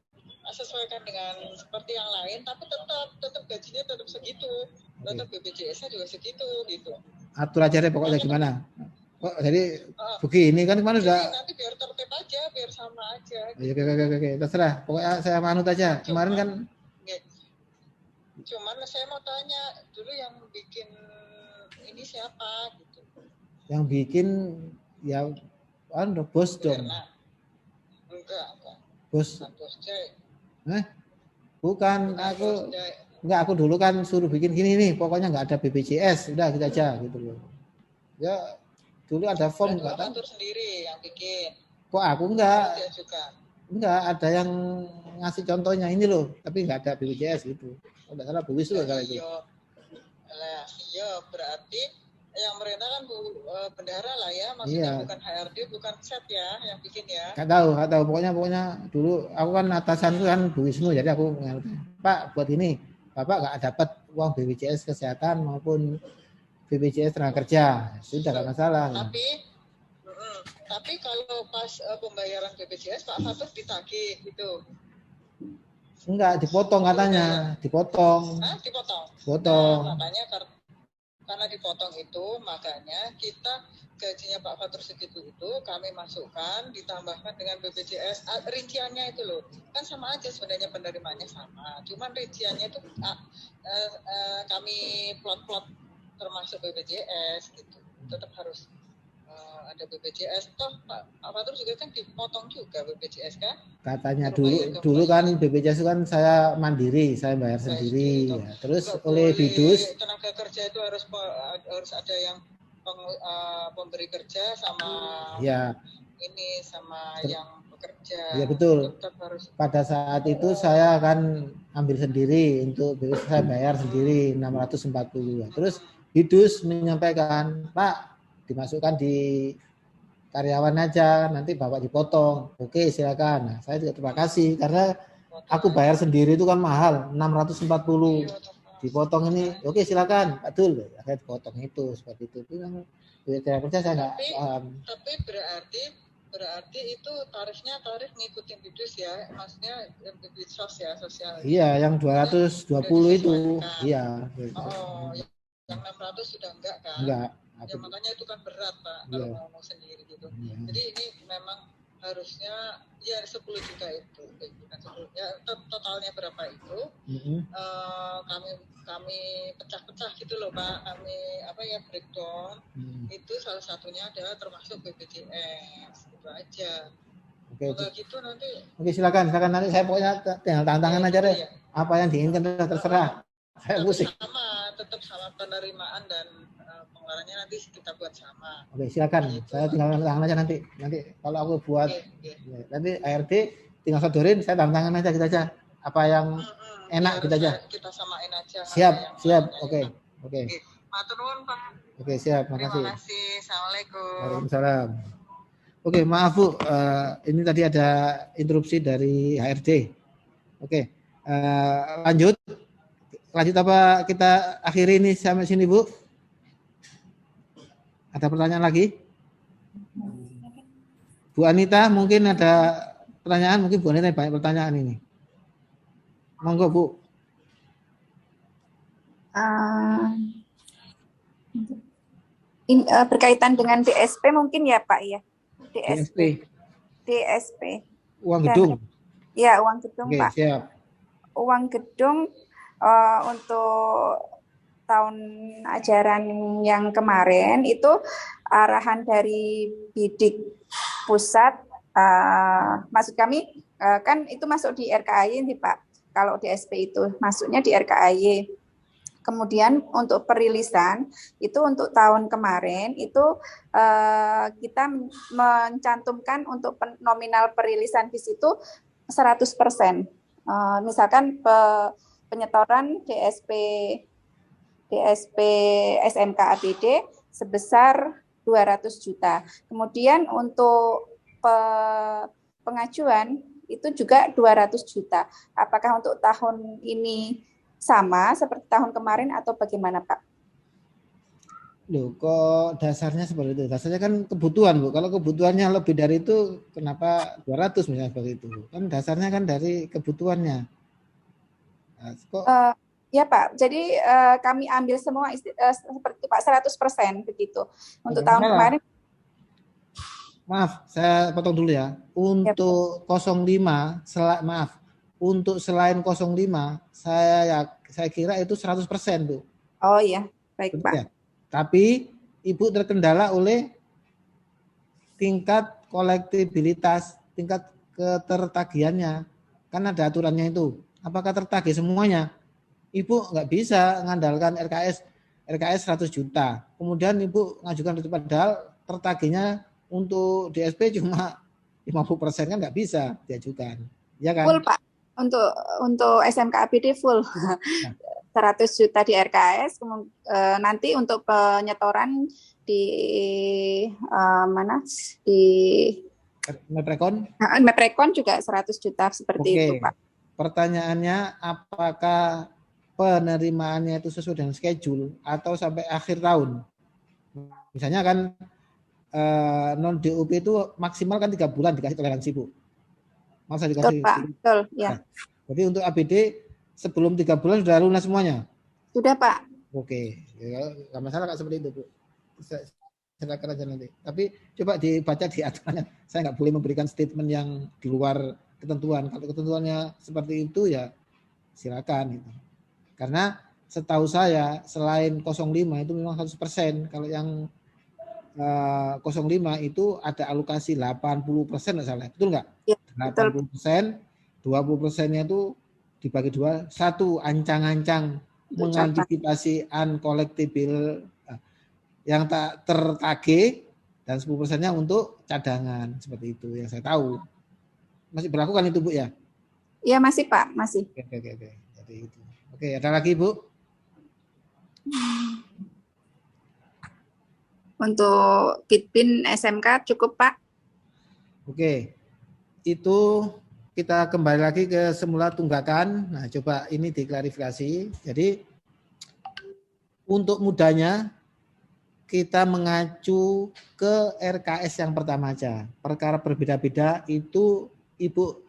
sesuaikan dengan seperti yang lain, tapi tetap gajinya tetap segitu, tetap BPJS-nya juga segitu gitu. Atur aja deh pokoknya gimana. Oh, jadi begini kan kemana udah. Nanti biar tertib aja, biar sama aja. Gitu. Oke, terserah. Pokoknya saya manut aja. Kemarin kan. Cuman saya mau tanya dulu yang bikin ini siapa gitu. Yang bikin ya bos dong. Enggak. Bos. Bos Jai. Bukan aku. Enggak, aku dulu kan suruh bikin gini nih, pokoknya enggak ada BPJS, udah gitu aja gitu loh. Ya dulu ada form enggak tahu. Fatur sendiri yang bikin. Kok aku enggak? Enggak, ada yang ngasih contohnya ini loh, tapi enggak ada BPJS gitu. Oh, enggak salah Bu Wisnu kalau itu. Iya, berarti yang merintah kan bendahara lah ya, maksudnya bukan HRD, bukan set ya yang bikin ya. Enggak tahu. Pokoknya dulu aku kan atasan itu kan Bu Wisnu, jadi aku Pak buat ini, Bapak enggak dapat uang BPJS kesehatan maupun BPJS tenaga kerja, sudah enggak masalah. Tapi kalau pas pembayaran BPJS Pak Fatur ditagih gitu. Enggak, dipotong katanya, dipotong. Dipotong. Nah, makanya karena dipotong itu, makanya kita gajinya Pak Fatur segitu itu kami masukkan, ditambahkan dengan BPJS. Rinciannya itu loh, kan sama aja sebenarnya penerimaannya sama. Cuman rinciannya itu kami plot termasuk BPJS gitu. Tetap harus ada BPJS, toh Pak Fatur juga kan dipotong juga BPJS kan? Katanya Kalau dulu bayar kan BPJS kan saya mandiri, saya bayar sendiri. toh Ya. Terus nggak oleh boleh Bidus, tenaga kerja itu harus ada yang pemberi kerja sama ya, ini sama ter- yang bekerja. ya betul. Tetap harus Pada saat itu saya akan ambil sendiri untuk BPJS saya bayar sendiri 640. Terus Bidus menyampaikan, Pak, dimasukkan di karyawan aja, nanti Bapak dipotong. Oke, silakan. Nah, saya juga terima kasih karena aku bayar sendiri itu kan mahal, 640. Dipotong ini, oke silakan, Pak Dul. Saya dipotong itu, seperti itu. Itu yang duit kerja saya nggak paham. Tapi berarti itu tarifnya tarif ngikutin Bidus ya, maksudnya Bidus ya, sosial. Iya, yang 220 itu. Iya. Oh, yang 600 sudah enggak kan? Enggak. Ya makanya itu kan berat Pak kalau ngomong sendiri gitu. Jadi ini memang harusnya ya 10 juta itu, bukan 10, ya totalnya berapa itu? Kami pecah-pecah gitu loh Pak, kami breakdown. Itu salah satunya adalah termasuk BPJS, gitu aja. Oke. Kalau gitu nanti. Oke silakan nanti saya pokoknya tinggal tantangan aja deh. Apa yang diinginkan terserah. Saya musik. Tetap sama penerimaan dan pengeluarannya nanti kita buat sama. Oke silakan. Gitu, saya tinggal tangan aja nanti. Kalau aku buat nanti ARD tinggal sodorin, saya tangan aja gitu aja. Apa yang enak gitu aja. Kita samain aja. Siap. Oke. Matur nuwun Pak. Oke siap. Makasih. Terima kasih. Assalamualaikum. Waalaikumsalam. Oke maaf Bu, ini tadi ada interupsi dari HRD. Oke, lanjut apa kita akhiri ini sampai sini Bu? Ada pertanyaan lagi? Bu Anita mungkin ada pertanyaan, mungkin Bu Anita banyak pertanyaan ini. Monggo Bu. Berkaitan dengan DSP mungkin ya Pak ya? DSP. Uang gedung. Ya, uang gedung Oke, Pak. Siap. Uang gedung untuk tahun ajaran yang kemarin itu arahan dari Bidik Pusat, maksud kami kan itu masuk di RKAY nih Pak. Kalau DSP itu masuknya di RKAY. Kemudian untuk perilisan itu untuk tahun kemarin itu kita mencantumkan untuk nominal perilisan di situ 100%. Misalkan penyetoran DSP SMK ABD sebesar 200 juta. Kemudian untuk pengajuan itu juga 200 juta. Apakah untuk tahun ini sama seperti tahun kemarin atau bagaimana Pak? Loh, kok dasarnya seperti itu? Dasarnya kan kebutuhan Bu. Kalau kebutuhannya lebih dari itu, kenapa 200 misalnya seperti itu? Kan dasarnya kan dari kebutuhannya. Nah, kok ya Pak, jadi kami ambil semua seperti Pak 100% begitu. Untuk tahun kemarin. Maaf, saya potong dulu ya. Untuk 05, untuk selain 05, saya kira itu 100% Bu. Oh iya, baik Pak. Ya. Tapi Ibu terkendala oleh tingkat kolektibilitas, tingkat ketertagihannya. Kan ada aturannya itu. Apakah tertagih semuanya? Ibu nggak bisa mengandalkan RKS 100 juta. Kemudian Ibu ngajukan itu padahal tertagihnya untuk DSP cuma 50% kan nggak bisa diajukan. Ya kan? Full Pak. Untuk SMK ABD full. 100 juta di RKS, nanti untuk penyetoran di mana? Di Meprekon juga 100 juta seperti itu, Pak. Pertanyaannya, apakah penerimaannya itu sesuai dengan schedule atau sampai akhir tahun? Misalnya kan non DUP itu maksimal kan 3 bulan dikasih toleransi Bu. Masa dikasih? Betul Pak, betul ya. Nah, jadi untuk ABD sebelum 3 bulan sudah lunas semuanya? Sudah Pak. Oke, ya, nggak masalah Kak seperti itu Bu. Silakan aja nanti. Tapi coba dibaca di aturannya. Saya nggak boleh memberikan statement yang di luar ketentuan. Kalau ketentuannya seperti itu ya silakan. Gitu. Karena setahu saya selain 05 itu memang 100%. Kalau yang 05 itu ada alokasi 80% nggak salah, betul nggak? Ya, betul. 80%, 20%-nya itu dibagi dua, satu ancang-ancang mengantisipasi uncollectible yang tak tertagih, dan 10%-nya untuk cadangan, seperti itu yang saya tahu. Masih berlaku kan itu Bu ya? Iya masih Pak, masih. Oke. Jadi itu. Oke, ada lagi Bu? Untuk Kitbin SMK cukup Pak. Oke, itu kita kembali lagi ke semula tunggakan. Nah, coba ini diklarifikasi. Jadi untuk mudahnya kita mengacu ke RKS yang pertama aja. Perkara berbeda-beda itu Ibu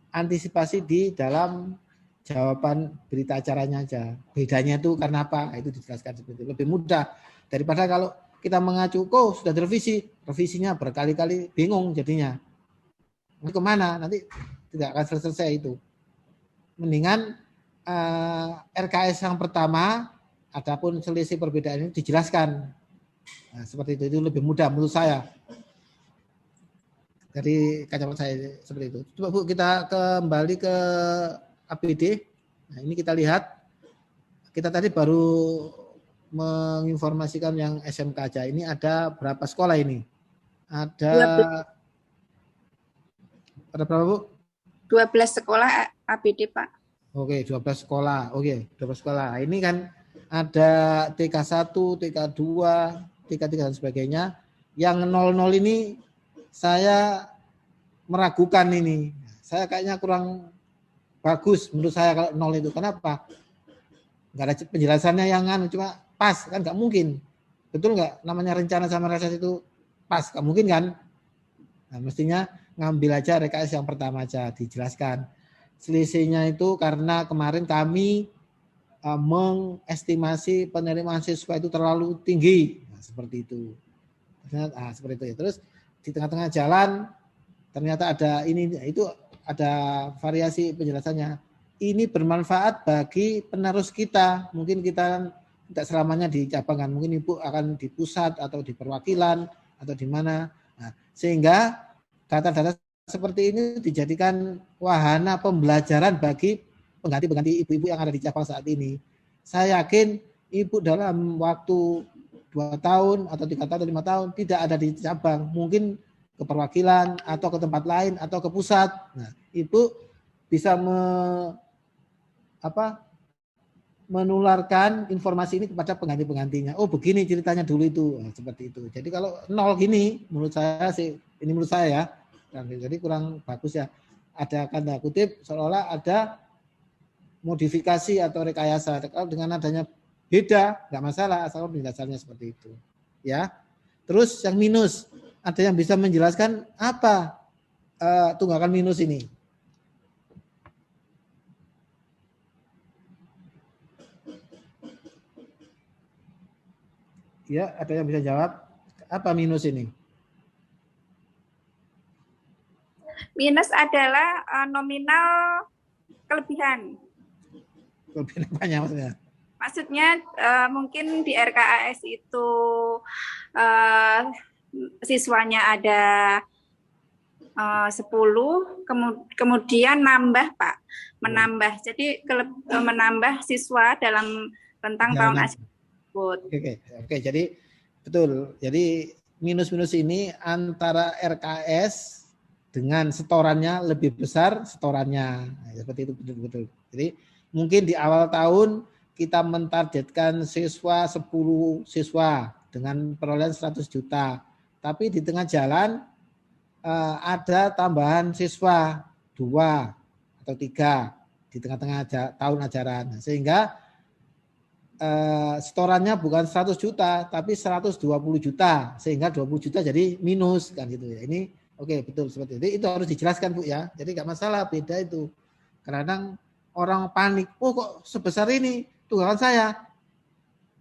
antisipasi di dalam jawaban berita acaranya aja. Bedanya itu karena apa? Itu dijelaskan seperti itu. Lebih mudah daripada kalau kita mengacu, kok sudah direvisi, revisinya berkali-kali bingung jadinya. Ini kemana? Nanti tidak akan selesai itu. Mendingan RKS yang pertama, adapun selisih perbedaan ini dijelaskan. Nah, seperti itu lebih mudah menurut saya. Dari kacamata saya seperti itu. Coba Bu kita kembali ke APD. Nah, ini kita lihat. Kita tadi baru menginformasikan yang SMK aja. Ini ada berapa sekolah ini? Ada berapa Bu? 12 sekolah APD Pak. Oke, 12 sekolah. Oke, 12 sekolah. Ini kan ada TK1, TK2, TK3 dan sebagainya. Yang 00 ini saya meragukan ini. Saya kayaknya kurang bagus menurut saya kalau 0 itu. Kenapa? Enggak ada penjelasannya yang cuma pas, kan nggak mungkin. Betul nggak? Namanya rencana sama realisasi itu pas, nggak mungkin kan? Nah, mestinya ngambil aja RKS yang pertama aja, dijelaskan. Selisihnya itu karena kemarin kami mengestimasi penerimaan siswa itu terlalu tinggi. Nah, seperti itu. Nah, seperti itu ya. Terus di tengah-tengah jalan ternyata ada ini, itu ada variasi penjelasannya. Ini bermanfaat bagi penerus kita. Mungkin kita tidak selamanya di cabang kan, mungkin Ibu akan di pusat atau di perwakilan atau di mana. Nah, sehingga data-data seperti ini dijadikan wahana pembelajaran bagi pengganti-pengganti ibu-ibu yang ada di cabang saat ini. Saya yakin Ibu dalam waktu 2 tahun atau 3 tahun atau 5 tahun tidak ada di cabang, mungkin ke perwakilan atau ke tempat lain atau ke pusat. Nah, Ibu bisa menularkan informasi ini kepada pengganti-penggantinya. Oh, begini ceritanya dulu itu. Nah, seperti itu. Jadi kalau 0 gini, menurut saya sih, ini menurut saya ya, jadi kurang bagus ya. Ada tanda kutip seolah-olah ada modifikasi atau rekayasa. Kalau dengan adanya beda, nggak masalah, asal penjelasannya seperti itu. Ya. Terus yang minus, ada yang bisa menjelaskan apa tunggakan minus ini? Ya, ada yang bisa jawab? Apa minus ini? Minus adalah nominal kelebihan. Kelebihan apanya maksudnya? Maksudnya mungkin di RKAS itu siswanya ada 10, kemudian nambah Pak, menambah. Jadi menambah siswa dalam rentang tahun ajaran tersebut. Oke, jadi betul. Jadi minus-minus ini antara RKS dengan setorannya lebih besar setorannya. Nah, seperti itu betul-betul. Jadi mungkin di awal tahun kita mentargetkan siswa 10 siswa dengan perolehan 100 juta. Tapi di tengah jalan ada tambahan siswa 2 atau 3 di tengah-tengah tahun ajaran. Sehingga setorannya bukan 100 juta tapi 120 juta. Sehingga 20 juta jadi minus kan gitu ya. Ini oke, betul seperti itu. Itu harus dijelaskan Bu ya. Jadi nggak masalah, beda itu. Kadang orang panik, oh kok sebesar ini tunggakan saya.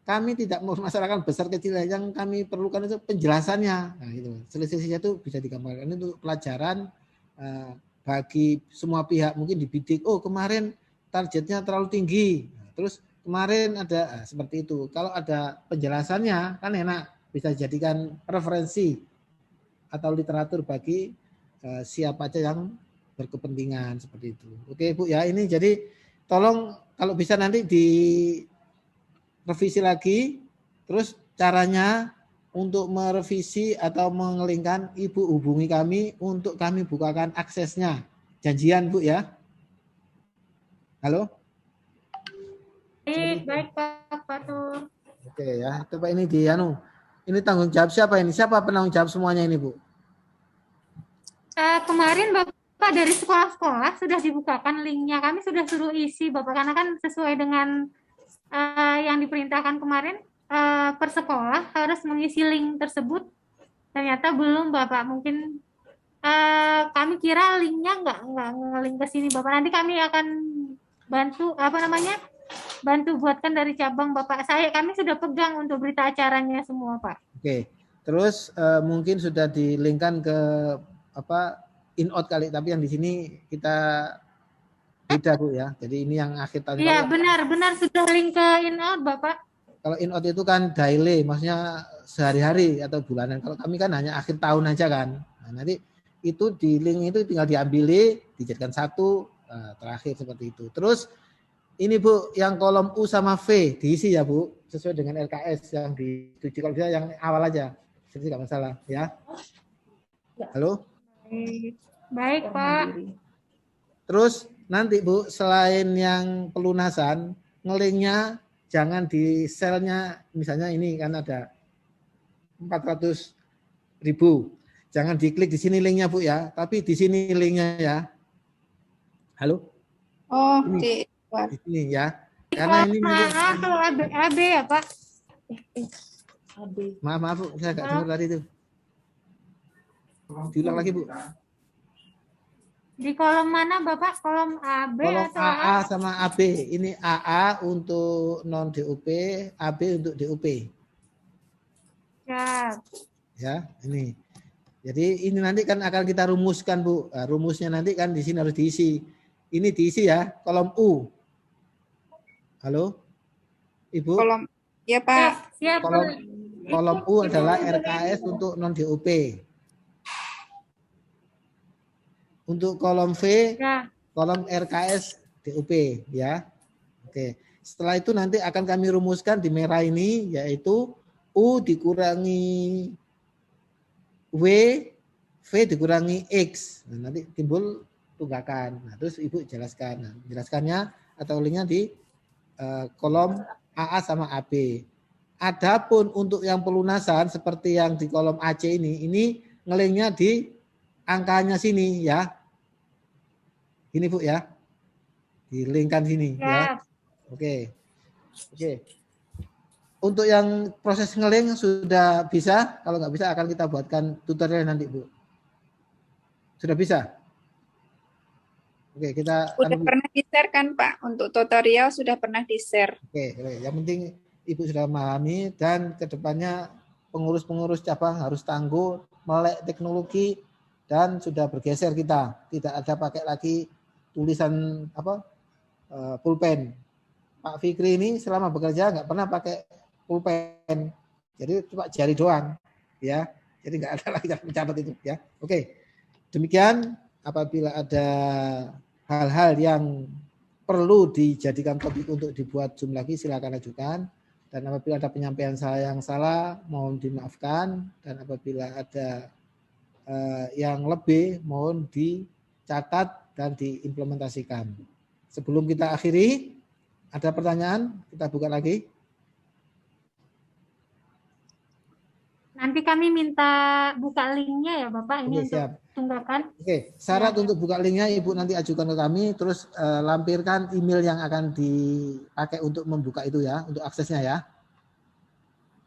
Kami tidak memasalahkan besar kecil, yang kami perlukan itu penjelasannya. Nah, gitu. Selisihnya itu bisa digambarkan. Ini untuk pelajaran bagi semua pihak. Mungkin dibidik, oh kemarin targetnya terlalu tinggi. Nah, terus kemarin ada seperti itu. Kalau ada penjelasannya kan enak. bisa dijadikan referensi atau literatur bagi siapa aja yang berkepentingan seperti itu. Oke Bu ya, ini jadi tolong kalau bisa nanti direvisi lagi, terus caranya untuk merevisi atau mengelingkan Ibu hubungi kami untuk kami bukakan aksesnya. Janjian Bu ya. Halo? Baik Pak Fatur. Oke ya, coba ini ini tanggung jawab siapa ini? Siapa penanggung jawab semuanya ini Bu? Kemarin Bapak dari sekolah-sekolah sudah dibukakan linknya. Kami sudah suruh isi Bapak karena kan sesuai dengan yang diperintahkan kemarin, per sekolah harus mengisi link tersebut. Ternyata belum Bapak. Mungkin kami kira linknya nggak nge-link ke sini Bapak. Nanti kami akan bantu bantu buatkan dari cabang Bapak. Kami sudah pegang untuk berita acaranya semua Pak. Oke. Terus mungkin sudah di-linkkan ke in-out kali, tapi yang di sini kita beda Bu ya. Jadi ini yang akhir tahun. Iya benar sudah link ke in-out Bapak. Kalau in-out itu kan daily, maksudnya sehari-hari atau bulanan. Kalau kami kan hanya akhir tahun aja kan. Nah, nanti itu di link itu tinggal diambil, dijadikan satu, terakhir seperti itu. Terus ini Bu, yang kolom U sama V diisi ya Bu, sesuai dengan LKS yang dituju. Kalau bisa yang awal aja, jadi nggak masalah ya. Halo? Baik Pak. Terus nanti Bu, selain yang pelunasan, ngelinknya jangan di selnya, misalnya ini kan ada 400.000. Jangan diklik di sini linknya Bu ya, tapi di sini linknya ya. Halo? Oh, di sini ya. Karena ini AB ya Pak. Maaf Bu, saya nggak dengar tadi itu. Diulang lagi Bu. Di kolom mana Bapak? Kolom AB kolom atau AA sama AB. Ini AA untuk non DUP, AB untuk DUP. Ya, ini. Jadi ini nanti kan akan kita rumuskan Bu. Nah, rumusnya nanti kan di sini harus diisi. Ini diisi ya, kolom U. Halo? Ibu? Kolom, ya Pak. Siap. Kolom U adalah RKS untuk non DUP. Untuk kolom V, kolom RKS DUP ya. Oke. Setelah itu nanti akan kami rumuskan di merah ini, yaitu U dikurangi W, V dikurangi X. Nah, nanti timbul tunggakan. Nah, terus Ibu jelaskan. Nah, jelaskannya atau linknya di kolom AA sama AB. Adapun untuk yang pelunasan seperti yang di kolom AC ini ngelinknya di angkanya sini ya. Ini Bu ya. Dilingkan sini ya. Oke. Untuk yang proses ngelink sudah bisa, kalau nggak bisa akan kita buatkan tutorial nanti Bu. Sudah bisa? Oke, kita sudah pernah di-share kan Pak? Untuk tutorial sudah pernah di-share. Oke, yang penting Ibu sudah memahami dan kedepannya pengurus-pengurus cabang harus tangguh, melek teknologi dan sudah bergeser kita. Tidak ada pakai lagi tulisan pulpen. Pak Fikri ini selama bekerja nggak pernah pakai pulpen, jadi cuma jari doang, ya. Jadi nggak ada lagi yang mencatat itu, ya. Oke, demikian. Apabila ada hal-hal yang perlu dijadikan topik untuk dibuat Zoom lagi, silakan ajukan. Dan apabila ada penyampaian saya yang salah, mohon dimaafkan. Dan apabila ada yang lebih, mohon dicatat dan diimplementasikan. Sebelum kita akhiri, ada pertanyaan? Kita buka lagi. Nanti kami minta buka linknya ya Bapak, ini untuk tunggakan. Oke, syarat untuk buka linknya Ibu nanti ajukan ke kami, terus lampirkan email yang akan dipakai untuk membuka itu ya, untuk aksesnya ya.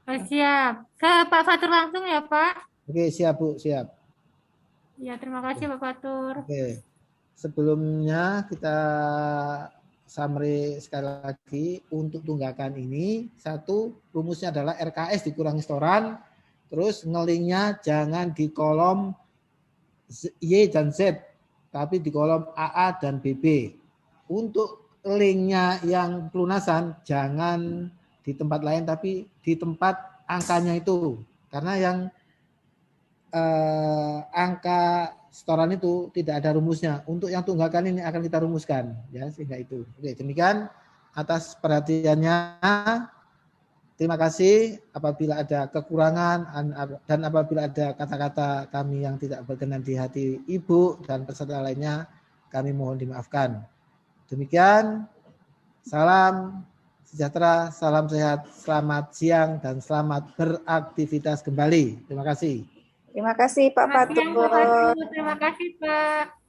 Siap. Ke Pak Fatur langsung ya Pak. Oke, siap Bu, siap. Ya, terima kasih Pak Fatur. Oke. Sebelumnya kita summary sekali lagi untuk tunggakan ini. Satu, rumusnya adalah RKS dikurangi setoran. Terus ngelinknya jangan di kolom Y dan Z, tapi di kolom AA dan BB. Untuk linknya yang pelunasan jangan di tempat lain, tapi di tempat angkanya itu. Karena yang angka setoran itu tidak ada rumusnya. Untuk yang tunggakan ini akan kita rumuskan, ya, sehingga itu. Oke, demikian atas perhatiannya. Terima kasih. Apabila ada kekurangan dan apabila ada kata-kata kami yang tidak berkenan di hati Ibu dan peserta lainnya, kami mohon dimaafkan. Demikian. Salam sejahtera, salam sehat, selamat siang dan selamat beraktivitas kembali. Terima kasih. Terima kasih Pak Selamat siang, Pak Fatur. Fatur. Terima kasih, Pak.